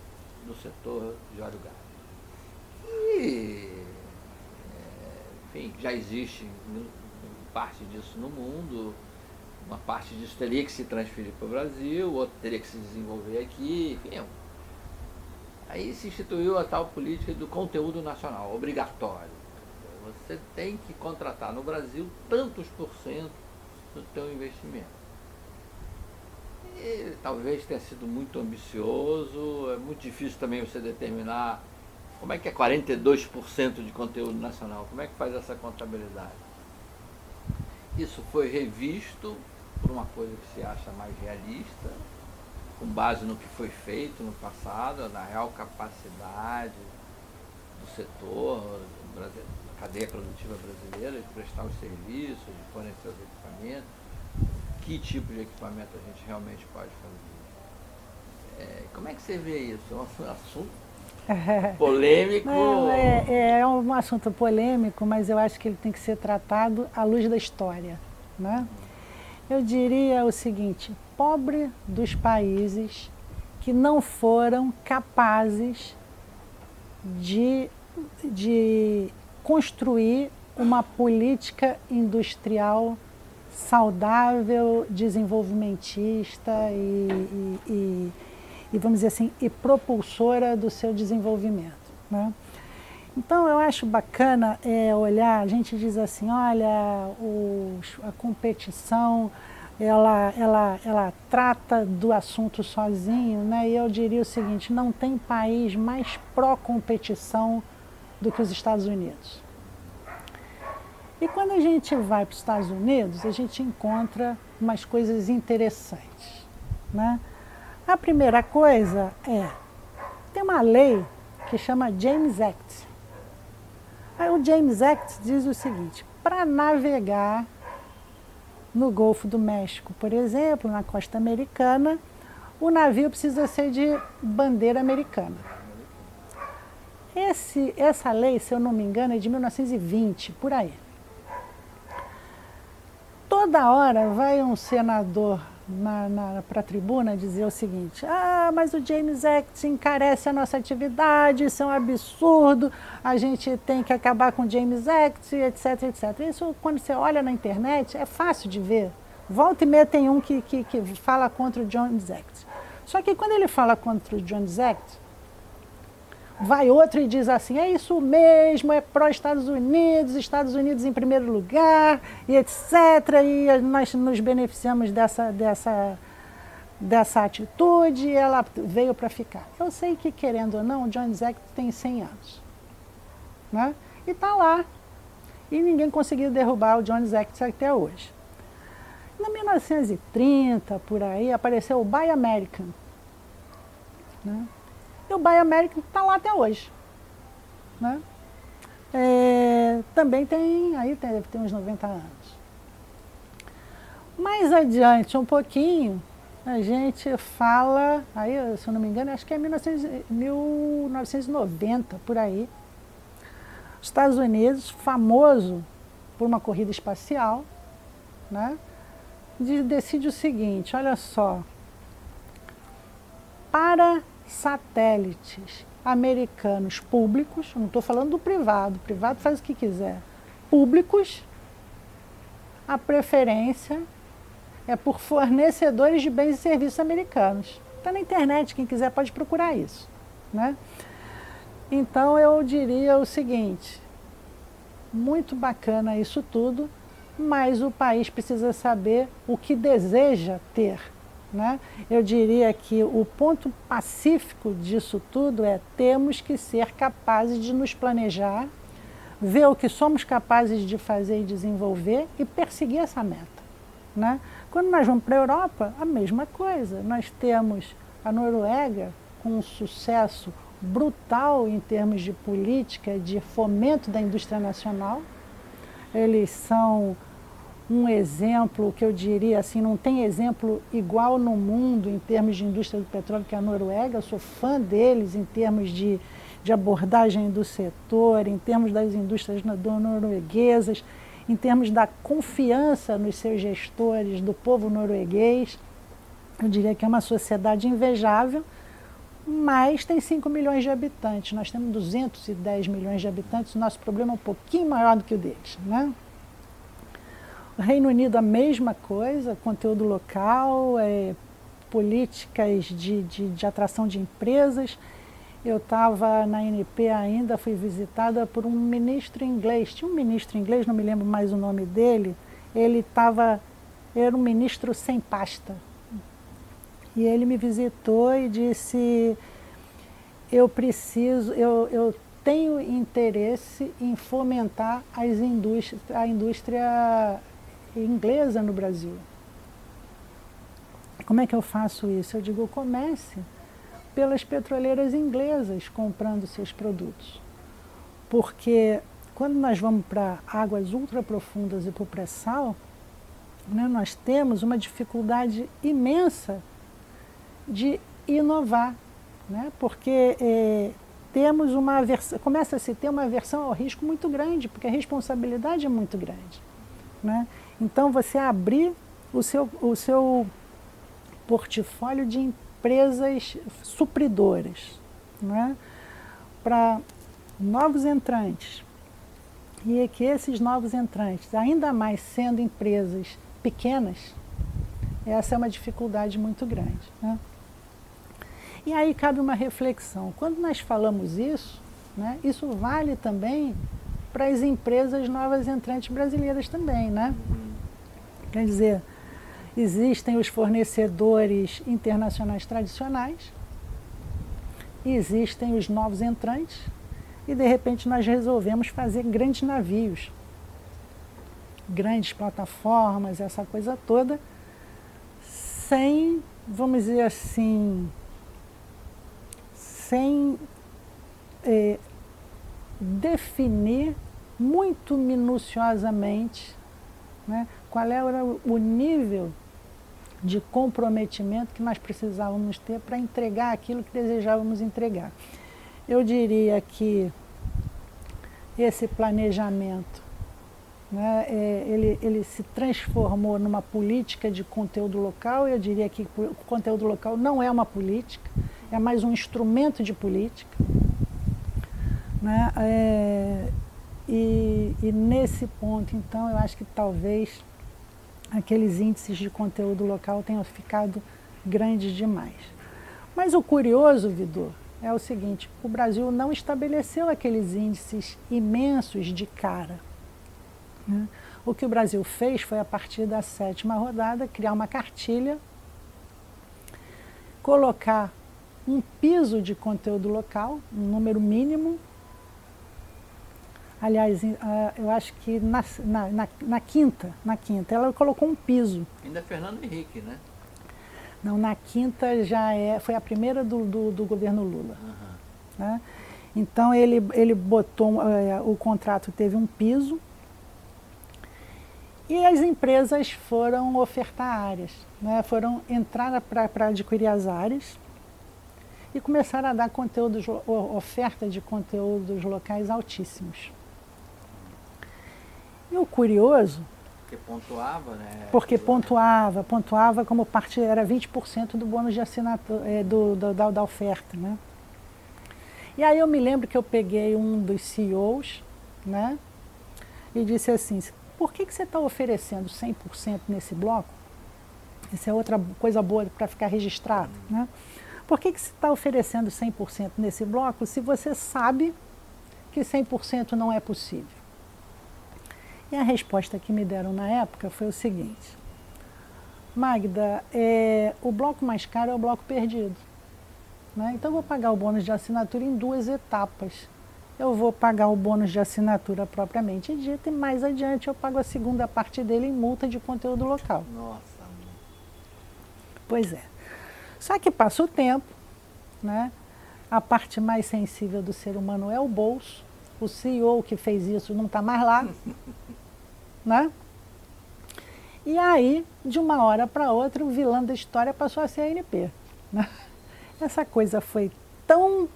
do setor de óleo e gás. E, enfim, já existe parte disso no mundo. Uma parte disso teria que se transferir para o Brasil, outra teria que se desenvolver aqui, enfim. Aí se instituiu a tal política do conteúdo nacional, obrigatório. Você tem que contratar no Brasil tantos por cento do teu investimento. E talvez tenha sido muito ambicioso, é muito difícil também você determinar como é que é 42% de conteúdo nacional, como é que faz essa contabilidade. Isso foi revisto por uma coisa que se acha mais realista, com base no que foi feito no passado, na real capacidade do setor, da cadeia produtiva brasileira, de prestar os serviços, de fornecer os equipamentos, que tipo de equipamento a gente realmente pode fazer. Como é que você vê isso? É um assunto polêmico? Não, é um assunto polêmico, mas eu acho que ele tem que ser tratado à luz da história, né? Eu diria o seguinte: pobre dos países que não foram capazes de construir uma política industrial saudável, desenvolvimentista e vamos dizer assim, e propulsora do seu desenvolvimento, né? Então eu acho bacana olhar, a gente diz assim, olha, a competição, ela trata do assunto sozinho, né? E eu diria o seguinte, não tem país mais pró-competição do que os Estados Unidos. E quando a gente vai para os Estados Unidos, a gente encontra umas coisas interessantes, né? A primeira coisa tem uma lei que chama James Act. Aí o James Act diz o seguinte, para navegar no Golfo do México, por exemplo, na costa americana, o navio precisa ser de bandeira americana. Essa lei, se eu não me engano, é de 1920, por aí. Toda hora vai um senador para a tribuna dizer o seguinte, mas o James Act encarece a nossa atividade, isso é um absurdo, a gente tem que acabar com o James Act, etc, etc. Isso, quando você olha na internet, é fácil de ver. Volta e meia tem um que fala contra o James Act. Só que quando ele fala contra o James Act, vai outro e diz assim, é isso mesmo, é pró-Estados Unidos em primeiro lugar, e etc. E nós nos beneficiamos dessa atitude e ela veio para ficar. Eu sei que, querendo ou não, o Jones Act tem 100 anos. Né? E está lá. E ninguém conseguiu derrubar o Jones Act até hoje. Em 1930, por aí, apareceu o Buy American. Né? E o Buy American está lá até hoje. Né? Também deve ter uns 90 anos. Mais adiante um pouquinho, a gente fala, aí, se eu não me engano, acho que é 1990, por aí. Os Estados Unidos, famoso por uma corrida espacial, né? Decide o seguinte, olha só, para satélites americanos públicos, não estou falando do privado, o privado faz o que quiser, públicos, a preferência é por fornecedores de bens e serviços americanos. Está na internet, quem quiser pode procurar isso. Né? Então eu diria o seguinte, muito bacana isso tudo, mas o país precisa saber o que deseja ter. Né? Eu diria que o ponto pacífico disso tudo temos que ser capazes de nos planejar, ver o que somos capazes de fazer e desenvolver e perseguir essa meta. Né? Quando nós vamos para a Europa, a mesma coisa. Nós temos a Noruega com um sucesso brutal em termos de política, de fomento da indústria nacional. Eles são um exemplo que eu diria assim, não tem exemplo igual no mundo em termos de indústria do petróleo que a Noruega. Eu sou fã deles em termos de abordagem do setor, em termos das indústrias norueguesas, em termos da confiança nos seus gestores, do povo norueguês. Eu diria que é uma sociedade invejável, mas tem 5 milhões de habitantes. Nós temos 210 milhões de habitantes, o nosso problema é um pouquinho maior do que o deles. Né? O Reino Unido, a mesma coisa, conteúdo local, políticas de atração de empresas. Eu estava na ANP ainda, fui visitada por um ministro inglês. Tinha um ministro inglês, não me lembro mais o nome dele. Era um ministro sem pasta. E ele me visitou e disse, eu tenho interesse em fomentar a indústria inglesa no Brasil. Como é que eu faço isso? Eu digo, comece pelas petroleiras inglesas comprando seus produtos. Porque quando nós vamos para águas ultraprofundas e para o pré-sal, né, nós temos uma dificuldade imensa de inovar, né? Porque começa a se ter uma aversão ao risco muito grande, porque a responsabilidade é muito grande. Né? Então, você abrir o seu portfólio de empresas supridoras, né? Para novos entrantes, e que esses novos entrantes, ainda mais sendo empresas pequenas, essa é uma dificuldade muito grande, né? E aí cabe uma reflexão. Quando nós falamos isso, né, isso vale também para as empresas novas entrantes brasileiras também, né? Quer dizer, existem os fornecedores internacionais tradicionais, existem os novos entrantes, e de repente nós resolvemos fazer grandes navios, grandes plataformas, essa coisa toda, sem, vamos dizer assim, sem definir muito minuciosamente, né, qual era o nível de comprometimento que nós precisávamos ter para entregar aquilo que desejávamos entregar. Eu diria que esse planejamento, né, ele se transformou numa política de conteúdo local. Eu diria que o conteúdo local não é uma política, é mais um instrumento de política, né? E nesse ponto, então, eu acho que talvez aqueles índices de conteúdo local tenham ficado grandes demais. Mas o curioso, Vidor, é o seguinte: o Brasil não estabeleceu aqueles índices imensos de cara, né? O que o Brasil fez foi, a partir da 7ª rodada, criar uma cartilha, colocar um piso de conteúdo local, um número mínimo. Aliás, eu acho que na quinta, ela colocou um piso. Ainda é Fernando Henrique, né? Não, na quinta foi a primeira do governo Lula. Né? Então ele botou, o contrato teve um piso, e as empresas foram ofertar áreas, né? Foram entrar para adquirir as áreas e começaram a dar oferta de conteúdos locais altíssimos. E o curioso... Porque pontuava, né? Porque pontuava como parte, era 20% do bônus de assinatura, da oferta, né? E aí eu me lembro que eu peguei um dos CEOs, né, e disse assim: por que você está oferecendo 100% nesse bloco? Essa é outra coisa boa para ficar registrado, né? Por que você está oferecendo 100% nesse bloco se você sabe que 100% não é possível? E a resposta que me deram na época foi o seguinte: Magda, o bloco mais caro é o bloco perdido, né? Então eu vou pagar o bônus de assinatura em 2 etapas. Eu vou pagar o bônus de assinatura propriamente dito, e mais adiante eu pago a segunda parte dele em multa de conteúdo local. Nossa. Pois é. Só que passa o tempo, né? A parte mais sensível do ser humano é o bolso. O CEO que fez isso não está mais lá, né? E aí, de uma hora para outra, o vilão da história passou a ser a ANP, né? Essa coisa foi tão,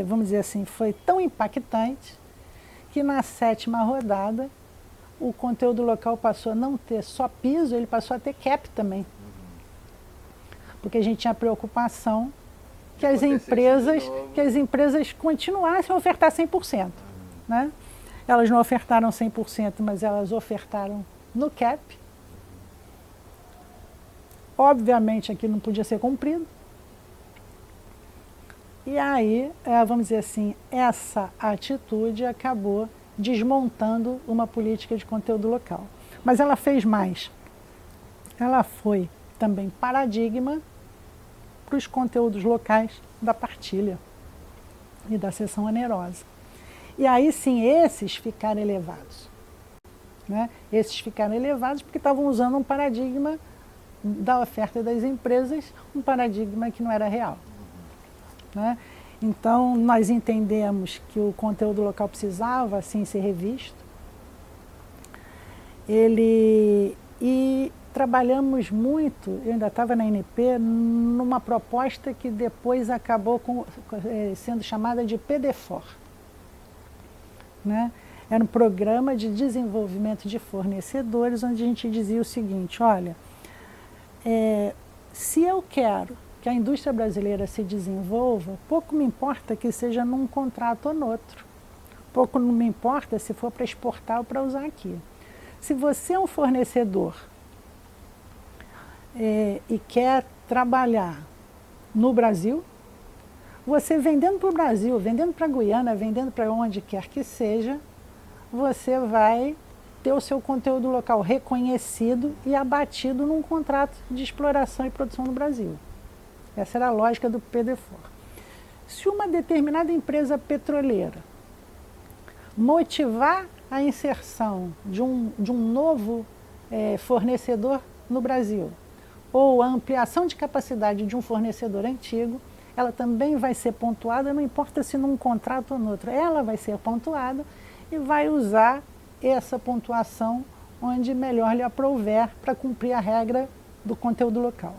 vamos dizer assim, foi tão impactante que na 7ª rodada o conteúdo local passou a não ter só piso, ele passou a ter cap também. Porque a gente tinha preocupação que as empresas continuassem a ofertar 100%. Né? Elas não ofertaram 100%, mas elas ofertaram no cap. Obviamente aquilo não podia ser cumprido. E aí, vamos dizer assim, essa atitude acabou desmontando uma política de conteúdo local. Mas ela fez mais. Ela foi também paradigma para os conteúdos locais da partilha e da seção onerosa. E aí sim, esses ficaram elevados. Né? Esses ficaram elevados porque estavam usando um paradigma da oferta das empresas, um paradigma que não era real. Né? Então, nós entendemos que o conteúdo local precisava, assim, ser revisto. E trabalhamos muito, eu ainda estava na ANP, numa proposta que depois acabou sendo chamada de PDFOR. Né? Era um programa de desenvolvimento de fornecedores, onde a gente dizia o seguinte: olha, se eu quero que a indústria brasileira se desenvolva, pouco me importa que seja num contrato ou no outro. Pouco não me importa se for para exportar ou para usar aqui. Se você é um fornecedor e quer trabalhar no Brasil, você vendendo para o Brasil, vendendo para a Guiana, vendendo para onde quer que seja, você vai ter o seu conteúdo local reconhecido e abatido num contrato de exploração e produção no Brasil. Essa era a lógica do PDFOR. Se uma determinada empresa petroleira motivar a inserção de um novo fornecedor no Brasil, ou a ampliação de capacidade de um fornecedor antigo, ela também vai ser pontuada, não importa se num contrato ou no outro, ela vai ser pontuada e vai usar essa pontuação onde melhor lhe aprouver para cumprir a regra do conteúdo local.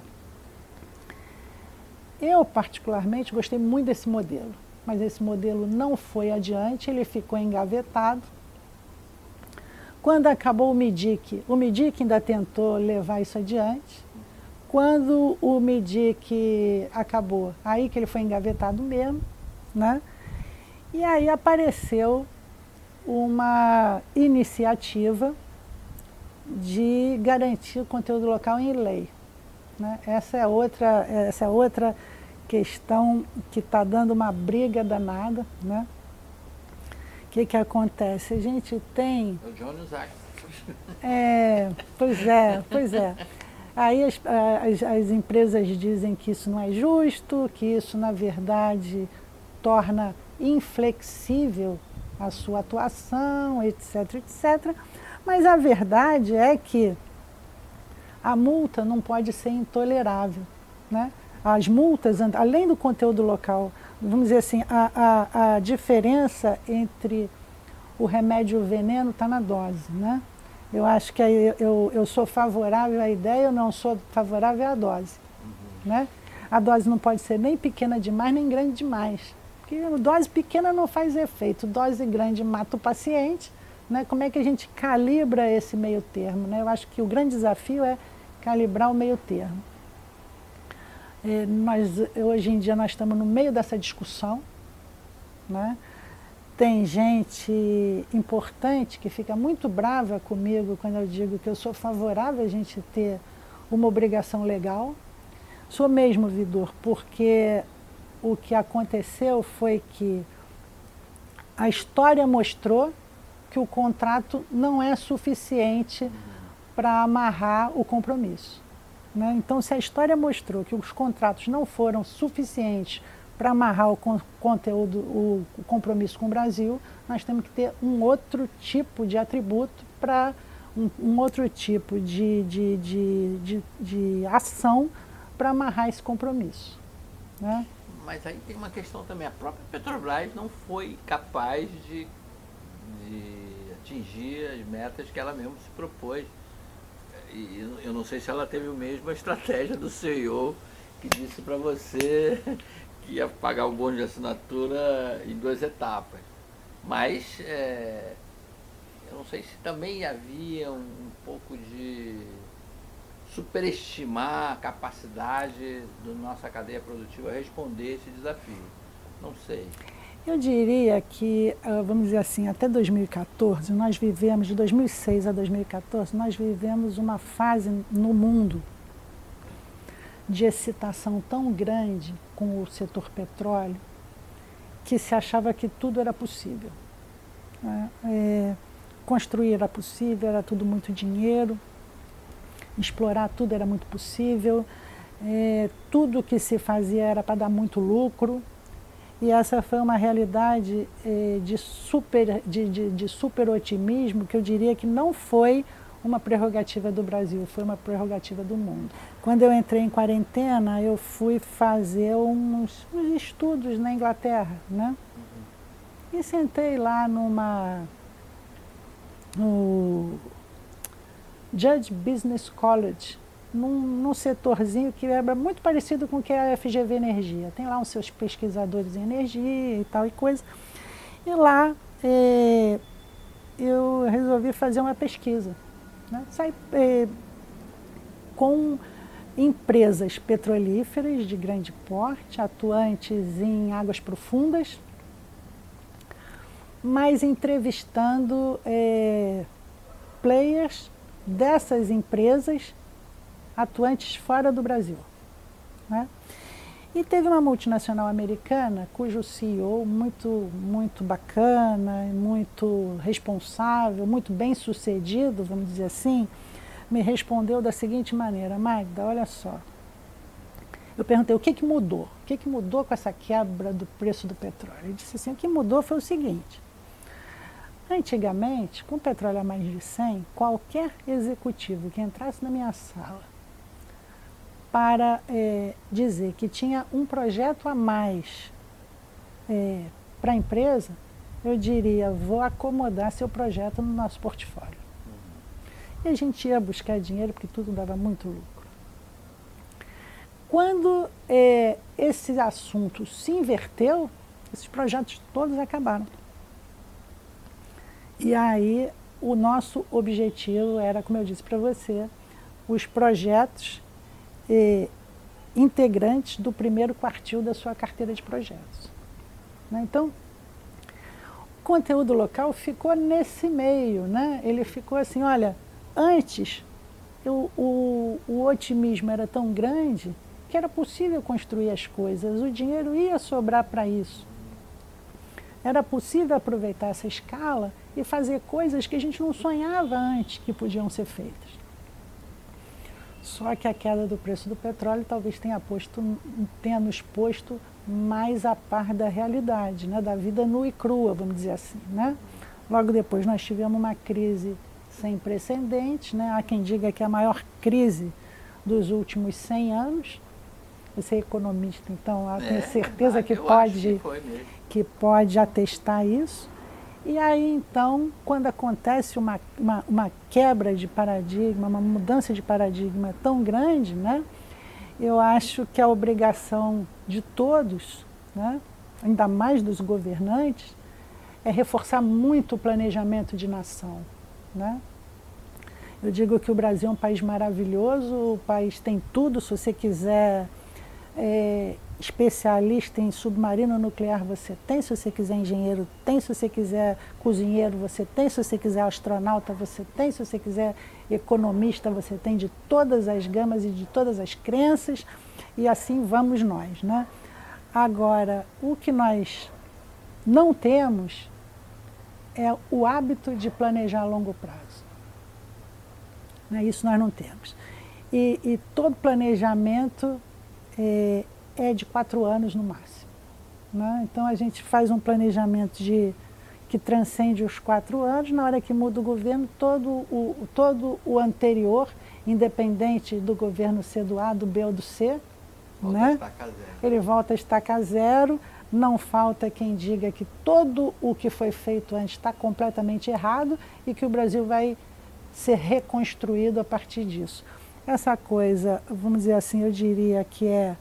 Eu, particularmente, gostei muito desse modelo, mas esse modelo não foi adiante, ele ficou engavetado. Quando acabou o MIDIC ainda tentou levar isso adiante. Quando o MIDIC acabou, aí que ele foi engavetado mesmo, né? E aí apareceu uma iniciativa de garantir o conteúdo local em lei, né? Essa é outra questão que está dando uma briga danada, né? O que acontece? A gente tem... É o Jones Act. Pois é. Aí as empresas dizem que isso não é justo, que isso, na verdade, torna inflexível a sua atuação, etc, etc. Mas a verdade é que a multa não pode ser intolerável, né? As multas, além do conteúdo local, vamos dizer assim, a diferença entre o remédio e o veneno está na dose, né? Eu acho que eu sou favorável à ideia, eu não sou favorável à dose, né? A dose não pode ser nem pequena demais, nem grande demais. Porque dose pequena não faz efeito, dose grande mata o paciente, né? Como é que a gente calibra esse meio termo, né? Eu acho que o grande desafio é calibrar o meio termo. Hoje em dia nós estamos no meio dessa discussão, né? Tem gente importante que fica muito brava comigo quando eu digo que eu sou favorável a gente ter uma obrigação legal. Sou mesmo, Vidor, porque o que aconteceu foi que a história mostrou que o contrato não é suficiente para amarrar o compromisso, né? Então, se a história mostrou que os contratos não foram suficientes para amarrar o conteúdo, o compromisso com o Brasil, nós temos que ter um outro tipo de atributo para um outro tipo de ação para amarrar esse compromisso, né? Mas aí tem uma questão também, a própria Petrobras não foi capaz de atingir as metas que ela mesma se propôs. E eu não sei se ela teve a mesma estratégia do CEO que disse para você que ia pagar o bônus de assinatura em 2 etapas. Mas eu não sei se também havia um pouco de superestimar a capacidade da nossa cadeia produtiva a responder esse desafio. Não sei. Eu diria que, vamos dizer assim, até 2014, nós vivemos, de 2006 a 2014, nós vivemos uma fase no mundo de excitação tão grande com o setor petróleo que se achava que tudo era possível, né? Construir era possível, era tudo muito dinheiro, explorar tudo era muito possível, tudo que se fazia era para dar muito lucro. E essa foi uma realidade de super otimismo, que eu diria que não foi uma prerrogativa do Brasil, foi uma prerrogativa do mundo. Quando eu entrei em quarentena, eu fui fazer uns estudos na Inglaterra, né? E sentei lá no Judge Business College, num setorzinho que era muito parecido com o que é a FGV Energia. Tem lá os seus pesquisadores em energia e tal e coisa. E lá eu resolvi fazer uma pesquisa, né? Saí com empresas petrolíferas de grande porte, atuantes em águas profundas, mas entrevistando players dessas empresas atuantes fora do Brasil, né? E teve uma multinacional americana cujo CEO muito bacana, muito responsável, muito bem sucedido, vamos dizer assim, me respondeu da seguinte maneira: Magda, olha só, eu perguntei o que mudou? O que mudou com essa quebra do preço do petróleo? Ele disse assim: o que mudou foi o seguinte: antigamente, com o petróleo a mais de 100, qualquer executivo que entrasse na minha sala para dizer que tinha um projeto a mais para a empresa, eu diria: vou acomodar seu projeto no nosso portfólio. E a gente ia buscar dinheiro porque tudo dava muito lucro. Quando esse assunto se inverteu, esses projetos todos acabaram. E aí o nosso objetivo era, como eu disse para você, os projetos integrantes do primeiro quartil da sua carteira de projetos, né? Então, o conteúdo local ficou nesse meio, né? Ele ficou assim: olha, antes o otimismo era tão grande que era possível construir as coisas, o dinheiro ia sobrar para isso. Era possível aproveitar essa escala e fazer coisas que a gente não sonhava antes que podiam ser feitas. Só que a queda do preço do petróleo talvez tenha nos posto mais a par da realidade, né? Da vida nua e crua, vamos dizer assim, né? Logo depois nós tivemos uma crise sem precedentes, né? Há quem diga que é a maior crise dos últimos 100 anos. Você é economista, então eu tenho certeza que pode atestar isso. E aí, então, quando acontece uma quebra de paradigma, uma mudança de paradigma tão grande, né, eu acho que a obrigação de todos, né, ainda mais dos governantes, é reforçar muito o planejamento de nação, né? Eu digo que o Brasil é um país maravilhoso, o país tem tudo. Se você quiser especialista em submarino nuclear, você tem. Se você quiser engenheiro, tem. Se você quiser cozinheiro, você tem. Se você quiser astronauta, você tem. Se você quiser economista, você tem, de todas as gamas e de todas as crenças. E assim vamos nós, né? Agora, o que nós não temos é o hábito de planejar a longo prazo. Né? Isso nós não temos. E todo planejamento é de 4 anos no máximo, né? Então a gente faz um planejamento que transcende os 4 anos. Na hora que muda o governo, todo o anterior, independente do governo ser do A, do B ou do C, né? Ele volta a estaca zero. Não falta quem diga que todo o que foi feito antes está completamente errado e que o Brasil vai ser reconstruído a partir disso. Essa coisa, vamos dizer assim, eu diria que é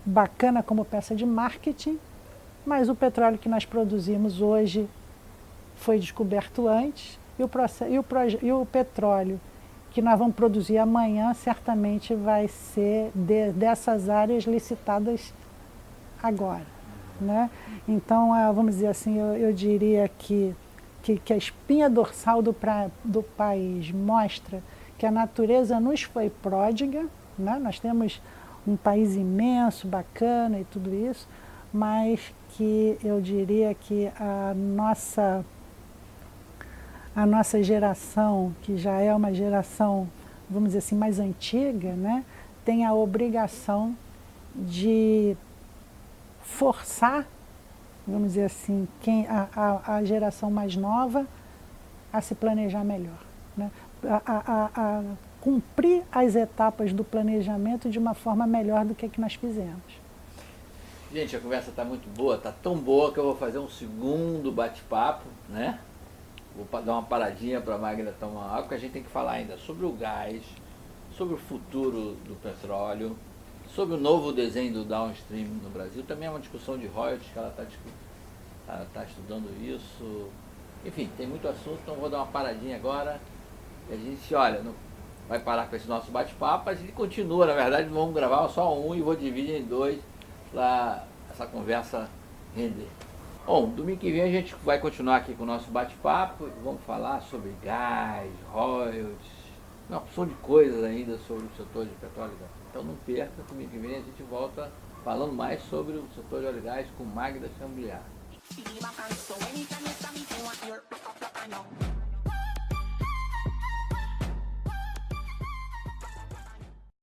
bacana como peça de marketing, mas o petróleo que nós produzimos hoje foi descoberto antes, e o petróleo que nós vamos produzir amanhã certamente vai ser dessas áreas licitadas agora, né? Então, vamos dizer assim, eu diria que a espinha dorsal do país mostra que a natureza nos foi pródiga, né? Nós temos um país imenso, bacana e tudo isso, mas que eu diria que a nossa geração, que já é uma geração, vamos dizer assim, mais antiga, né, tem a obrigação de forçar, vamos dizer assim, a geração mais nova a se planejar melhor, né? A cumprir as etapas do planejamento de uma forma melhor do que nós fizemos. Gente, a conversa está muito boa, está tão boa que eu vou fazer um segundo bate-papo, né? Vou dar uma paradinha para a Magda tomar água, porque a gente tem que falar ainda sobre o gás, sobre o futuro do petróleo, sobre o novo desenho do downstream no Brasil. Também é uma discussão de royalties, que ela está estudando isso. Enfim, tem muito assunto, então vou dar uma paradinha agora. E a gente, olha, não vai parar com esse nosso bate-papo, a gente continua. Na verdade, vamos gravar só um e vou dividir em 2 para essa conversa render. Bom, domingo que vem a gente vai continuar aqui com o nosso bate-papo. Vamos falar sobre gás, royalties, uma opção de coisas ainda sobre o setor de petróleo e gás. Então não perca, domingo que vem a gente volta falando mais sobre o setor de óleo e gás com Magda Chambliar.